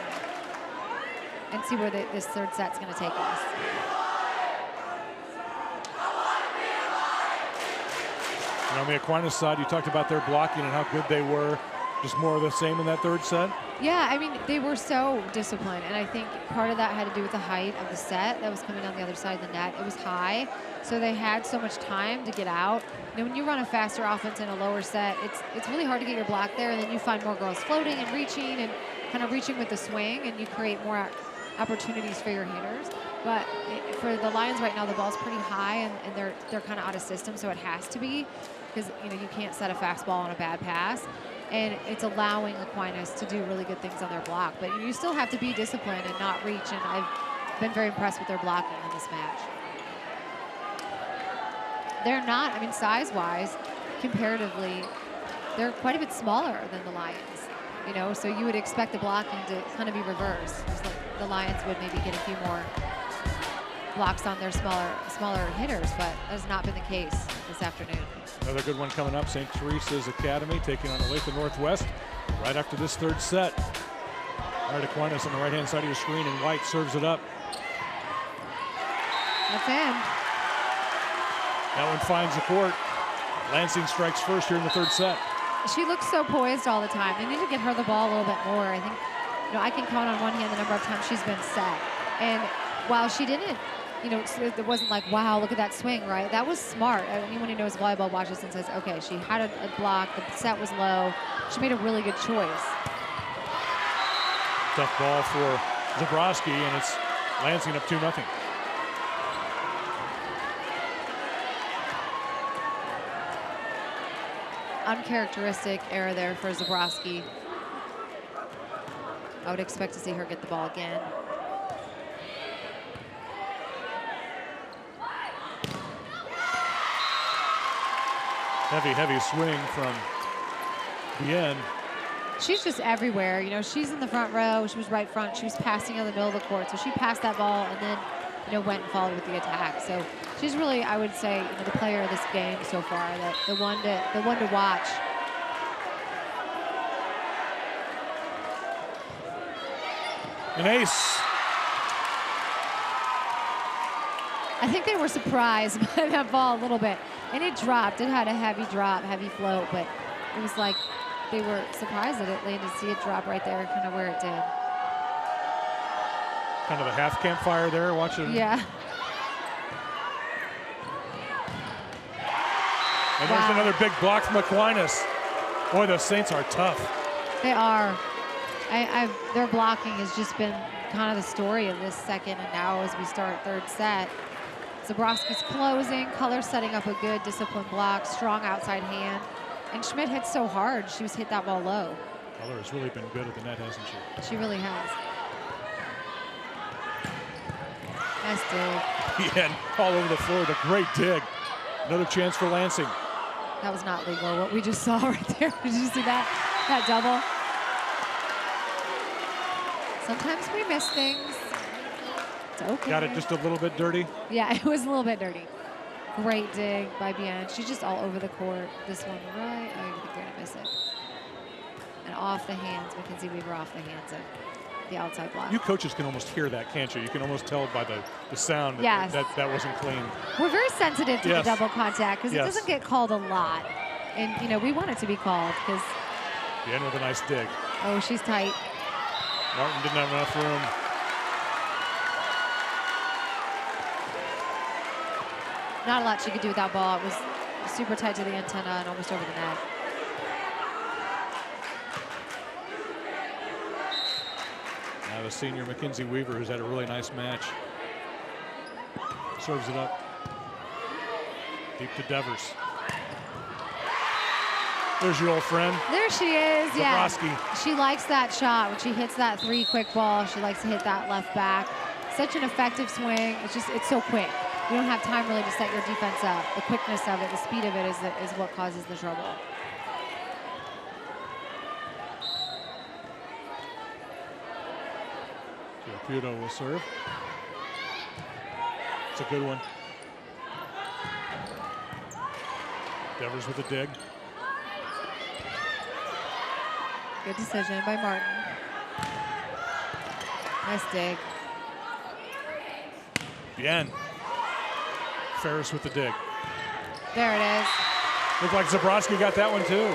and see where this third set's going to take us. And on the Aquinas side, you talked about their blocking and how good they were. Just more of the same in that third set? Yeah, I mean, they were so disciplined, and I think part of that had to do with the height of the set that was coming down the other side of the net. It was high, so they had so much time to get out. You know, when you run a faster offense in a lower set, it's really hard to get your block there, and then you find more girls floating and kind of reaching with the swing, and you create more opportunities for your hitters. But for the Lions right now, the ball's pretty high, and they're kind of out of system, so it has to be, because, you know, you can't set a fastball on a bad pass. And it's allowing Aquinas to do really good things on their block. But you still have to be disciplined and not reach, and I've been very impressed with their blocking in this match. They're not, I mean, size-wise, comparatively, they're quite a bit smaller than the Lions. You know, so you would expect the blocking to kind of be reversed. Just like the Lions would maybe get a few more blocks on their smaller hitters, but that has not been the case this afternoon. Another good one coming up, St. Teresa's Academy taking on Olathe Northwest right after this third set. All right, Aquinas on the right-hand side of your screen, and White serves it up. That's in. That one finds the court. Lansing strikes first here in the third set. She looks so poised all the time. They need to get her the ball a little bit more. I think, you know, I can count on one hand the number of times she's been set. And while she didn't, you know, it wasn't like, wow, look at that swing, right? That was smart. Anyone who knows volleyball watches and says, okay, she had a block, the set was low. She made a really good choice. Tough ball for Zabrowski, and it's Lansing up 2-0. Uncharacteristic error there for Zabrowski. I would expect to see her get the ball again. Heavy swing from Bien. She's just everywhere. You know, she's in the front row. She was right front. She was passing in the middle of the court. So she passed that ball and then, you know, went and followed with the attack. So she's really, I would say, you know, the player of this game so far. The one to watch. An ace. I think they were surprised by that ball a little bit. And it dropped. It had a heavy drop, heavy float, but it was like they were surprised that it landed to see it drop right there, kind of where it did. Kind of a half campfire there, watching. Yeah. And there's another big block from Aquinas. Boy, the Saints are tough. They are. Their blocking has just been kind of the story of this second, and now as we start third set, Zabrowski's closing, Color setting up a good disciplined block, strong outside hand, and Schmidt hit so hard, she was hit that ball low. Keller has really been good at the net, hasn't she? She really has. Nice dig. Yeah, all over the floor. The great dig. Another chance for Lansing. That was not legal, what we just saw right there. Did you see that? That double? Sometimes we miss things. It's okay. Got it just a little bit dirty. Yeah, it was a little bit dirty. Great dig by Bien. She's just all over the court. This one right. Oh, I think they're gonna miss it. And off the hands. Mackenzie Weaver off the hands of the outside block. You coaches can almost hear that, can't you? You can almost tell by the sound that, Yes. that wasn't clean. We're very sensitive to Yes. the double contact because Yes. it doesn't get called a lot. And, you know, we want it to be called because, Bien with a nice dig. oh, she's tight. Martin didn't have enough room. Not a lot she could do with that ball. It was super tight to the antenna and almost over the net. Now the senior Mackenzie Weaver, who's had a really nice match. Serves it up. Deep to Devers. There's your old friend. There she is, yeah. Zabrowski. She likes that shot. When she hits that 3 quick ball, she likes to hit that left back. Such an effective swing. It's so quick. You don't have time really to set your defense up. The quickness of it, the speed of it is what causes the trouble. Puto will serve. It's a good one. Devers with a dig. Good decision by Martin. Nice dig. Bien. Ferris with the dig. There it is. Looked like Zabrowski got that one too.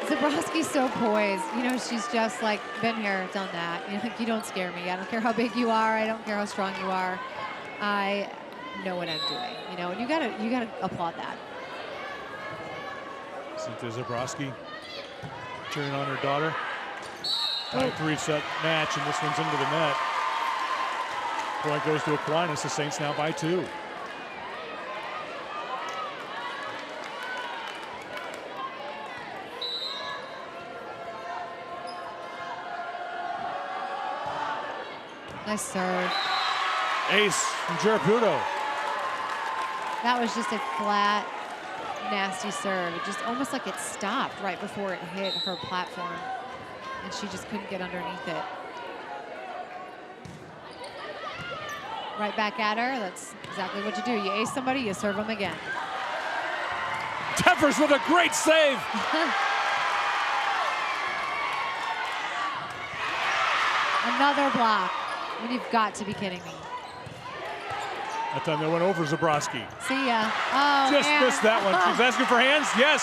Zabrowski's so poised. You know, she's just like, been here, done that. You know, like, you don't scare me. I don't care how big you are. I don't care how strong you are. I know what I'm doing. You know, and you gotta applaud that. Cynthia Zabrowski cheering on her daughter. Tied 3-set match, and this one's into the net. Point goes to Aquinas. The Saints now by 2. Nice serve. Ace from Jaraputo. That was just a flat, nasty serve. It just almost like it stopped right before it hit her platform, and she just couldn't get underneath it. Right back at her. That's exactly what you do. You ace somebody, you serve them again. Devers with a great save. Another block. I mean, you've got to be kidding me. That time they went over Zabrowski. See ya. Oh, Just man. missed that one. She's asking for hands. Yes.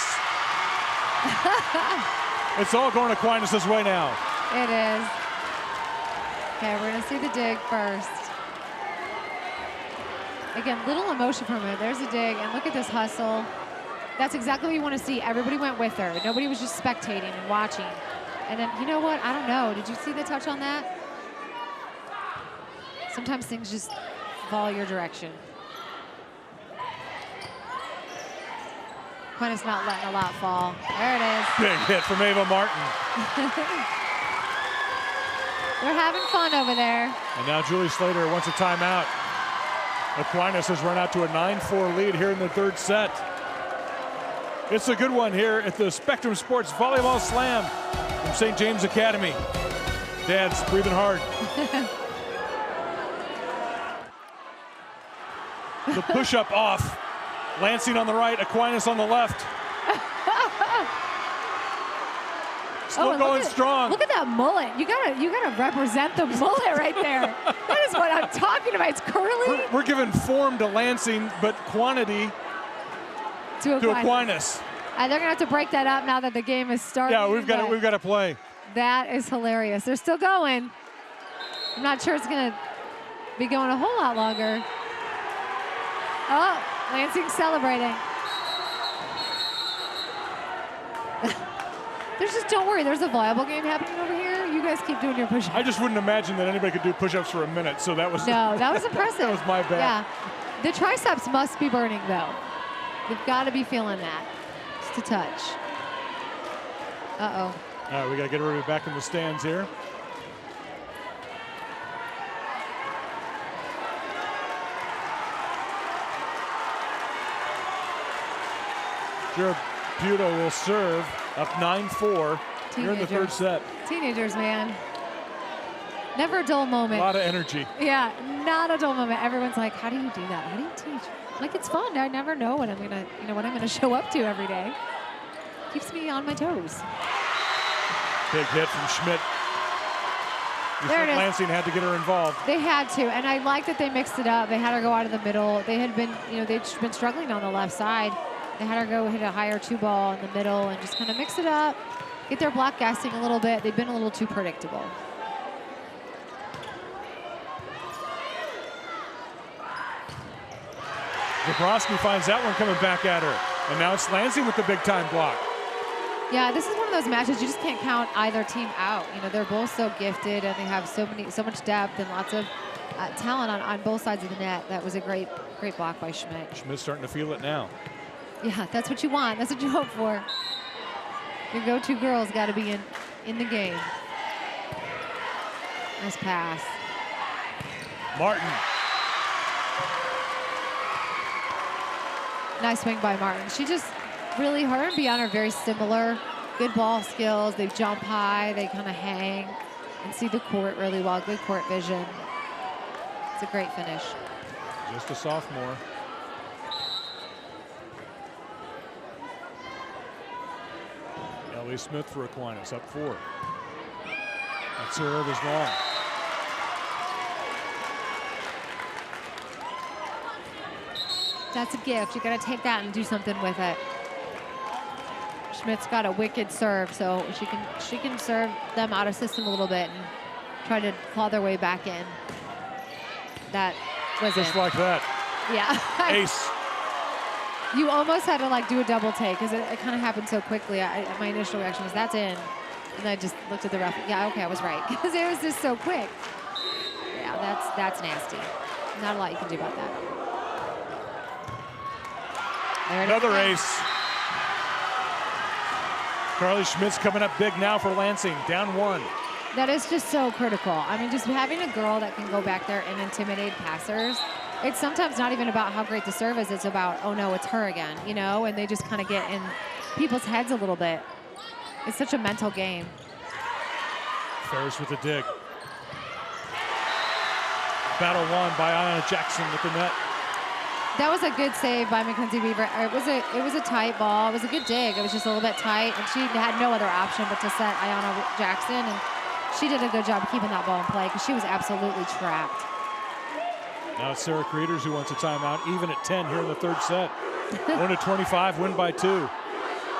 It's all going Aquinas' way now. It is. Okay, we're going to see the dig first. Again, little emotion from it. There's a dig, and look at this hustle. That's exactly what you want to see. Everybody went with her. Nobody was just spectating and watching. And then, you know what? I don't know. Did you see the touch on that? Sometimes things just fall your direction. Aquinas not letting a lot fall. There it is. Big hit from Ava Martin. They're having fun over there. And now Julie Slater wants a timeout. Aquinas has run out to a 9-4 lead here in the 3rd set. It's a good one here at the Spectrum Sports Volleyball Slam from St. James Academy. Dad's breathing hard. The push-up off. Lansing on the right, Aquinas on the left. Still and going strong. Look at that mullet. You gotta represent the mullet right there. That is what I'm talking about. It's curly. We're giving form to Lansing, but quantity to Aquinas. They're gonna have to break that up now that the game is starting. Yeah, we've got to play. That is hilarious. They're still going. I'm not sure it's gonna be going a whole lot longer. Oh, Lansing celebrating. There's just, don't worry, there's a volleyball game happening over here. You guys keep doing your push-ups. I just wouldn't imagine that anybody could do push-ups for a minute, so that was... No, that was impressive. That was my bad. Yeah. The triceps must be burning, though. They've got to be feeling that. Just a touch. Uh-oh. All right, we got to get everybody back in the stands here. Jared Puto will serve up 9-4. You're in the third set. Teenagers, man. Never a dull moment. A lot of energy. Yeah, not a dull moment. Everyone's like, how do you do that? How do you teach? Like, it's fun. I never know what I'm gonna, what I'm gonna show up to every day. Keeps me on my toes. Big hit from Schmidt. You think Lansing had to get her involved. They had to, and I like that they mixed it up. They had her go out of the middle. They had been, they'd been struggling on the left side. They had her go hit a higher 2-ball in the middle and just kind of mix it up, get their block gassing a little bit. They've been a little too predictable. Zabrowski finds that one coming back at her. And now it's Lansing with the big-time block. Yeah, this is one of those matches you just can't count either team out. They're both so gifted and they have so much depth and lots of talent on both sides of the net. That was a great block by Schmidt. Schmidt's starting to feel it now. Yeah, that's what you want. That's what you hope for. Your go-to girl's got to be in the game. Nice pass. Martin. Nice swing by Martin. She just really, her and Beyond are very similar. Good ball skills. They jump high. They kind of hang and see the court really well. Good court vision. It's a great finish. Just a sophomore. Ellie Smith for Aquinas, up 4. That serve is long. That's a gift. You got to take that and do something with it. Schmidt's got a wicked serve, so she can serve them out of system a little bit and try to claw their way back in. That was just like that. Yeah. Ace. You almost had to do a double take because it kind of happened so quickly. My initial reaction was that's in, and I just looked at the ref. Yeah, okay, I was right because it was just so quick. Yeah, that's nasty. Not a lot you can do about that. Another ace. Carly Schmidt's coming up big now for Lansing, down 1. That is just so critical. I mean, just having a girl that can go back there and intimidate passers, it's sometimes not even about how great the serve is. It's about, oh no, it's her again, and they just kind of get in people's heads a little bit. It's such a mental game. Ferris with the dig. Battle won by Ayanna Jackson with the net. That was a good save by Mackenzie Weaver. It was a tight ball. It was a good dig. It was just a little bit tight, and she had no other option but to set Ayanna Jackson, and she did a good job of keeping that ball in play because she was absolutely trapped. Now it's Sarah Creators who wants a timeout, even at 10 here in the third set. 1-25, win by 2.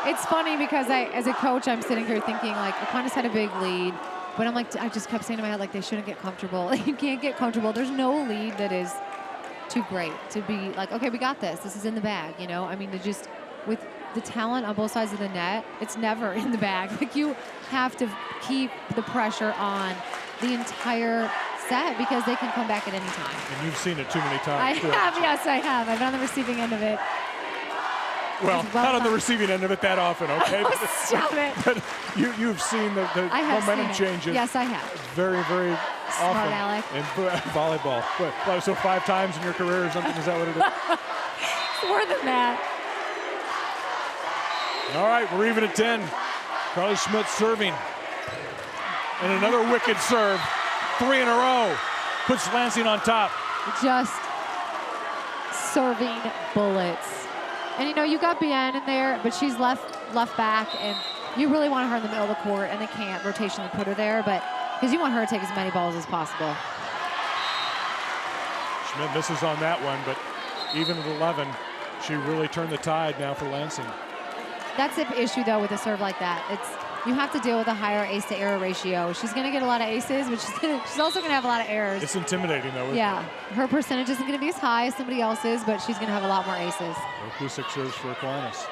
It's funny because as a coach, I'm sitting here thinking Aquinas had a big lead, but I just kept saying in my head they shouldn't get comfortable. You can't get comfortable. There's no lead that is too great to be okay, we got this. This is in the bag, I mean, with the talent on both sides of the net, it's never in the bag. You have to keep the pressure on the entire set because they can come back at any time. And you've seen it too many times. I have, yes, I have. I've been on the receiving end of it. Well, not on the receiving end of it that often, okay? Stop it. But you've seen the momentum changes. Yes, I have. Very, very Smart often Alec. in volleyball. But, so 5 times in your career or something, is that what it is? It's more than that. All right, we're even at 10. Carly Schmidt serving. And another wicked serve. 3 in a row. Puts Lansing on top. Just serving bullets. And you got Bien in there, but she's left back, and you really want her in the middle of the court, and they can't rotationally put her there, but because you want her to take as many balls as possible. Schmidt misses on that one, but even at 11, she really turned the tide now for Lansing. That's the issue, though, with a serve like that. You have to deal with a higher ace-to-error ratio. She's going to get a lot of aces, but she's also going to have a lot of errors. It's intimidating, though. Yeah. Her percentage isn't going to be as high as somebody else's, but she's going to have a lot more aces. Kusick serves for Aquinas.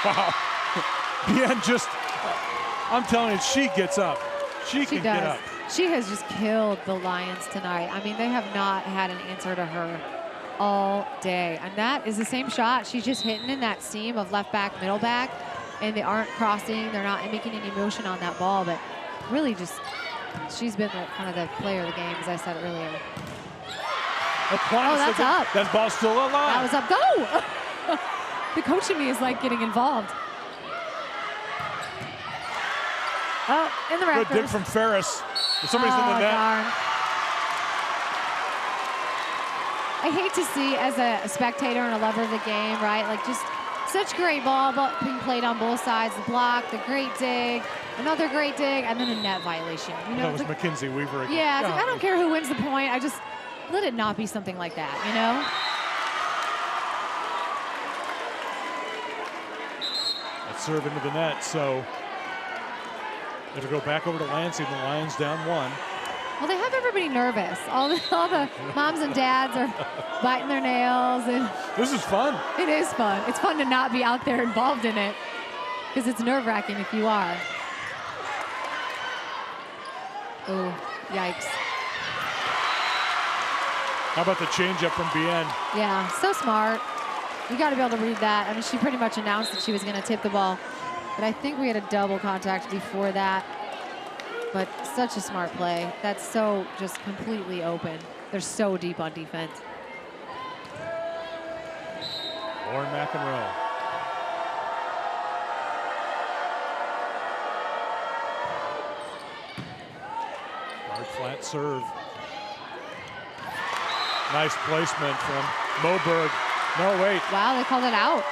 Wow. Bien just, I'm telling you, she gets up. She can get up. She has just killed the Lions tonight. I mean, they have not had an answer to her. all day. And that is the same shot. She's just hitting in that seam of left back, middle back, and they aren't crossing. They're not making any motion on that ball, but really just, she's been kind of the player of the game, as I said earlier. Aquinas, that's up. That ball's still alive. That was up. Go! The coach in me is like getting involved. Oh, in the rafters. Good dig from Ferris. Somebody's in the net. Darn. I hate to see, as a spectator and a lover of the game, right? Like, just such great ball being played on both sides. The block, the great dig, another great dig, and then a net violation. You know, that was Mackenzie Weaver again. Yeah, it's like, I don't care who wins the point. I just let it not be something like that, you know? That serve into the net, so it'll go back over to Lansing. The Lions down 1. Well, they have everybody nervous. All the moms and dads are biting their nails. And this is fun. It is fun. It's fun to not be out there involved in it, because it's nerve-wracking if you are. Oh, yikes. How about the changeup from Bien? Yeah, so smart. You got to be able to read that. I mean, she pretty much announced that she was going to tip the ball, but I think we had a double contact before that. But such a smart play. That's so just completely open. They're so deep on defense. Lauren McEnroe. Hard flat serve. Nice placement from Moberg. No, wait. Wow, they called it out.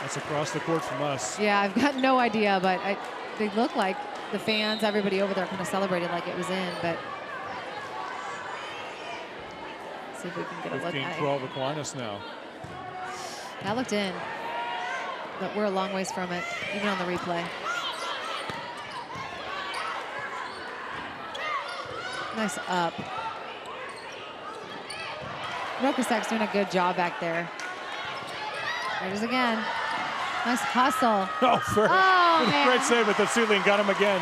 That's across the court from us. Yeah, I've got no idea, but they look like the fans, everybody over there kind of celebrated like it was in, but see if we can get a look at it. 15-12 Aquinas now. That looked in, but we're a long ways from it, even on the replay. Nice up. Rokosak's doing a good job back there. There it is again. Nice hustle. Oh, fair. Oh, man. Great save at the ceiling. Got him again.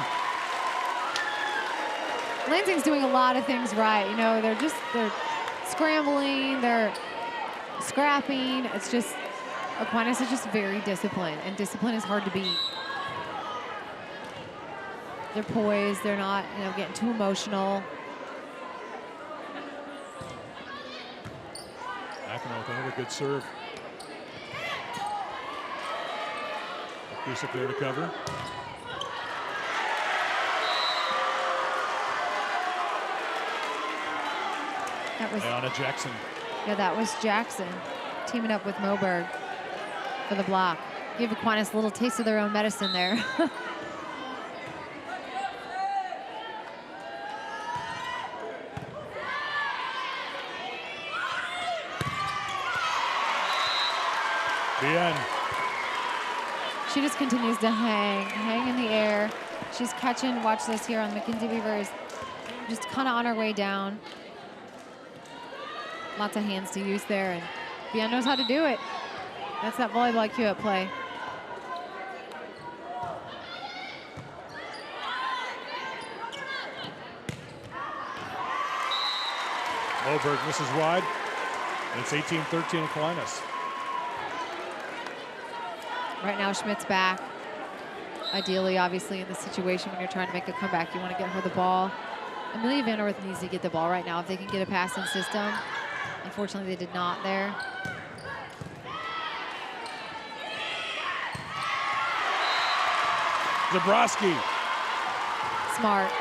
Lansing's doing a lot of things right. You know, they're scrambling, they're scrapping. It's just, Aquinas is just very disciplined, and discipline is hard to beat. They're poised. They're not, you know, getting too emotional. Aquinas with another good serve. Up there to cover. That was Anna Jackson. Yeah, that was Jackson teaming up with Moberg for the block. Gave Aquinas a little taste of their own medicine there. Bien. She just continues to hang in the air. She's catching, watch this here on Mackenzie Weaver, just kind of on her way down. Lots of hands to use there, and Bien knows how to do it. That's that volleyball IQ at play. Moberg misses wide, and it's 18-13 Aquinas. Right now, Schmidt's back. Ideally, obviously, in this situation when you're trying to make a comeback, you want to get her the ball. Amelia Vanderwerth needs to get the ball right now if they can get a passing system. Unfortunately, they did not there. Zabrowski. Smart.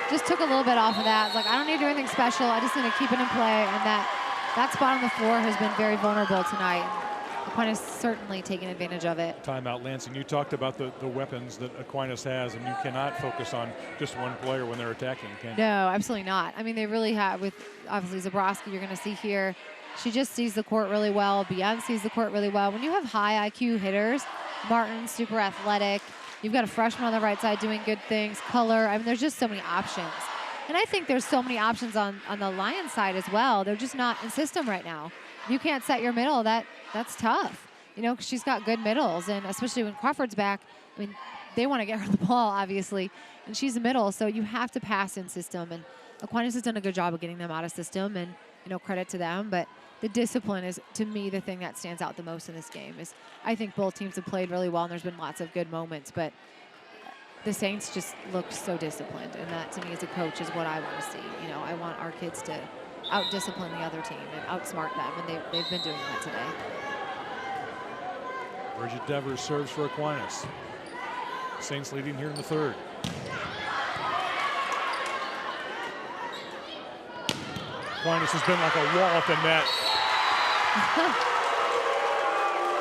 Just took a little bit off of that. It's like, I don't need to do anything special. I just need to keep it in play. And that spot on the floor has been very vulnerable tonight. Aquinas certainly taking advantage of it. Timeout, Lansing. You talked about the weapons that Aquinas has, and you cannot focus on just one player when they're attacking, can you? No, absolutely not. I mean, they really have, with obviously Zabrowski, you're going to see here, she just sees the court really well. Bien sees the court really well. When you have high IQ hitters, Martin, super athletic. You've got a freshman on the right side doing good things. Color, I mean, there's just so many options. And I think there's so many options on the Lions side as well. They're just not in system right now. If you can't set your middle, that's tough. You know, 'cause she's got good middles, and especially when Crawford's back, I mean, they want to get her the ball, obviously, and she's a middle, so you have to pass in system. And Aquinas has done a good job of getting them out of system, and credit to them. But the discipline is, to me, the thing that stands out the most in this game. Is I think both teams have played really well, and there's been lots of good moments, but the Saints just looked so disciplined, and that, to me, as a coach, is what I want to see. I want our kids to out-discipline the other team and outsmart them, and they've been doing that today. Bridget Devers serves for Aquinas. Saints leading here in the third. Aquinas has been like a wall at the net.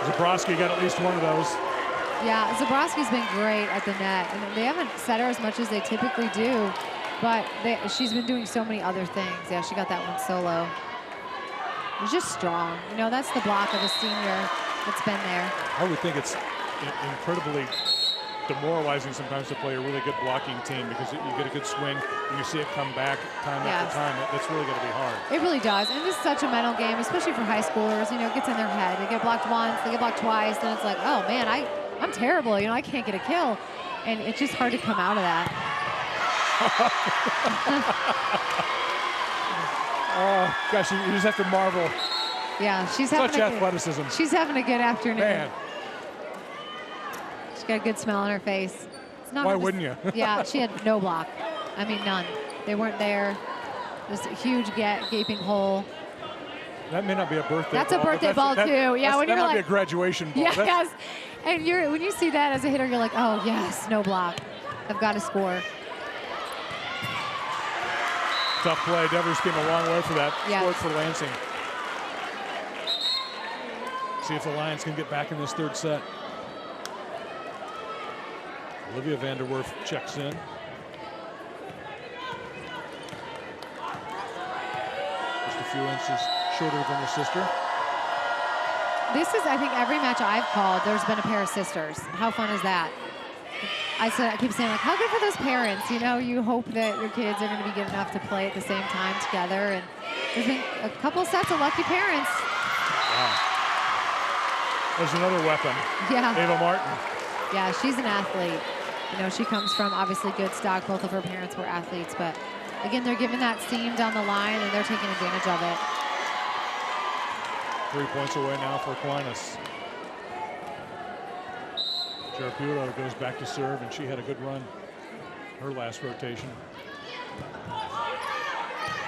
Zabrowski got at least one of those. Yeah, Zabrowski's been great at the net, and they haven't set her as much as they typically do, but she's been doing so many other things. Yeah, she got that one solo. It's just strong. That's the block of a senior that's been there. I would think it's incredibly demoralizing sometimes to play a really good blocking team, because you get a good swing and you see it come back time after time. That's really going to be hard. It really does, and this is such a mental game, especially for high schoolers. It gets in their head. They get blocked once, they get blocked twice, then it's like, oh man, I'm terrible. I can't get a kill, and it's just hard to come out of that. Oh gosh, you just have to marvel. Yeah, she's such athleticism. She's having a good afternoon. Man. She's got a good smile on her face. It's not Why wouldn't you? Yeah, she had no block. I mean, none. They weren't there. There's a huge gaping hole. That may not be a birthday That's ball. A birthday ball, too. Yeah, when that you're might like, be a graduation ball. Yes. And when you see that as a hitter, you're like, oh, yes, no block. I've got to score. Tough play. Devers came a long way for that. Yes. Scored for Lansing. See if the Lions can get back in this third set. Olivia Vanderwerf checks in. Just a few inches shorter than her sister. This is, I think, every match I've called, there's been a pair of sisters. How fun is that? I keep saying, like, how good for those parents? You hope that your kids are going to be good enough to play at the same time together. And there's been a couple sets of lucky parents. Wow. There's another weapon. Yeah. Ava Martin. Yeah, she's an athlete. She comes from obviously good stock. Both of her parents were athletes, but again, they're giving that seam down the line, and they're taking advantage of it. 3 points away now for Aquinas. Jarapuro goes back to serve, and she had a good run her last rotation.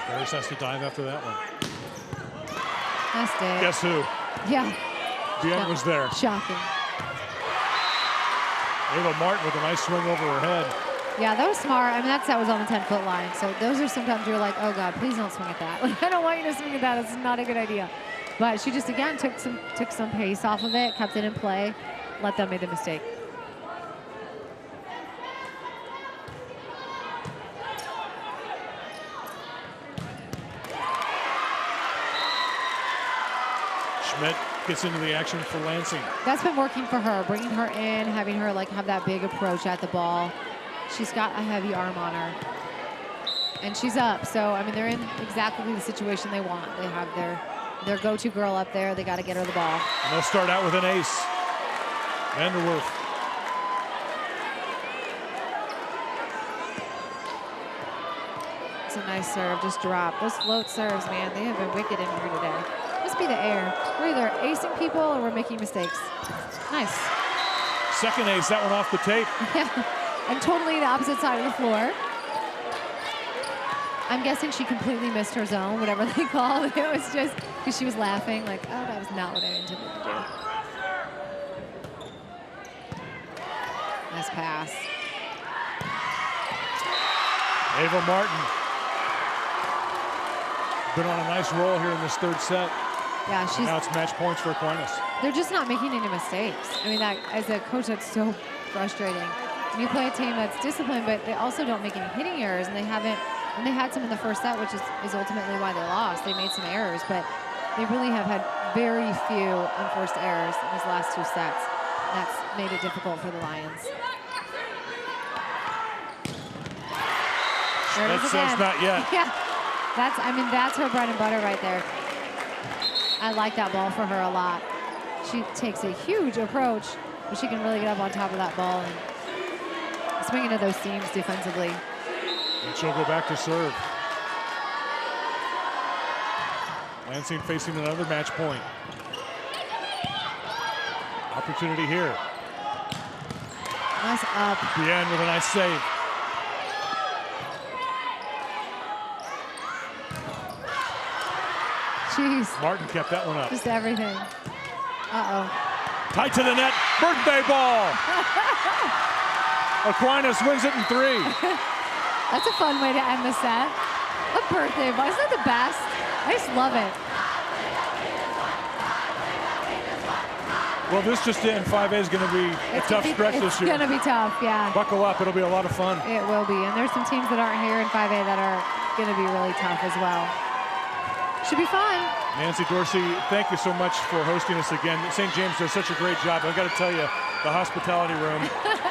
Harris has to dive after that one. Nice day. Guess who? Yeah. Bien was there. Shocking. Ava Martin with a nice swing over her head. Yeah, that was smart. I mean, that set was on the 10-foot line. So those are sometimes you're like, oh, God, please don't swing at that. I don't want you to swing at that. It's not a good idea. But she just, again, took some pace off of it, kept it in play, let them make the mistake. Schmidt gets into the action for Lansing. That's been working for her, bringing her in, having her have that big approach at the ball. She's got a heavy arm on her. And she's up, so, I mean, they're in exactly the situation they want. They have their go-to girl up there. They got to get her the ball. And they'll start out with an ace. Vanderwerf. It's a nice serve, just drop. Those float serves, man, they have been wicked in here today. Must be the air. We're either acing people or we're making mistakes. Nice. Second ace, that one off the tape. Yeah, and totally the opposite side of the floor. I'm guessing she completely missed her zone, whatever they call it. It was just because she was laughing, like, oh, that was not what I intended to do. Nice pass. Ava Martin. Been on a nice roll here in this third set. Yeah, she's. Now it's match points for Aquinas. They're just not making any mistakes. I mean, that as a coach, that's so frustrating. When you play a team that's disciplined, but they also don't make any hitting errors, and they haven't. And they had some in the first set, which is ultimately why they lost. They made some errors, but they really have had very few unforced errors in these last two sets. That's made it difficult for the Lions. That says not yet. Yeah, that's her bread and butter right there. I like that ball for her a lot. She takes a huge approach, but she can really get up on top of that ball and swing into those seams defensively. And she'll go back to serve. Lansing facing another match point. Opportunity here. Nice up. Bien with a nice save. Jeez. Martin kept that one up. Just everything. Uh-oh. Tight to the net. Birthday ball. Aquinas wins it in 3. That's a fun way to end the set. A birthday ball. Isn't that the best? I just love it. Well, this just in. 5A is going to be a tough stretch this year. It's going to be tough, yeah. Buckle up. It'll be a lot of fun. It will be. And there's some teams that aren't here in 5A that are going to be really tough as well. Should be fun. Nancy Dorsey, thank you so much for hosting us again. St. James does such a great job. I've got to tell you, the hospitality room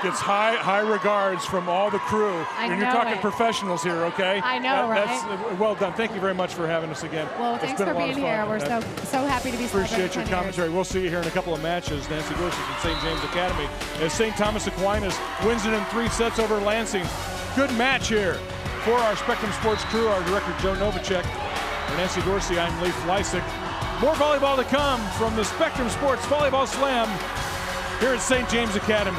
gets high regards from all the crew. And you're talking professionals here, okay? I know, right? That's well done. Thank you very much for having us again. Well, thanks for being here. We're so happy to be Appreciate your commentary. We'll see you here in a couple of matches. Nancy Dorsey from St. James Academy as St. Thomas Aquinas wins it in 3 sets over Lansing. Good match here. For our Spectrum Sports crew, our director Joe Novacek. For Nancy Dorsey, I'm Leif Lysick. More volleyball to come from the Spectrum Sports Volleyball Slam here at St. James Academy.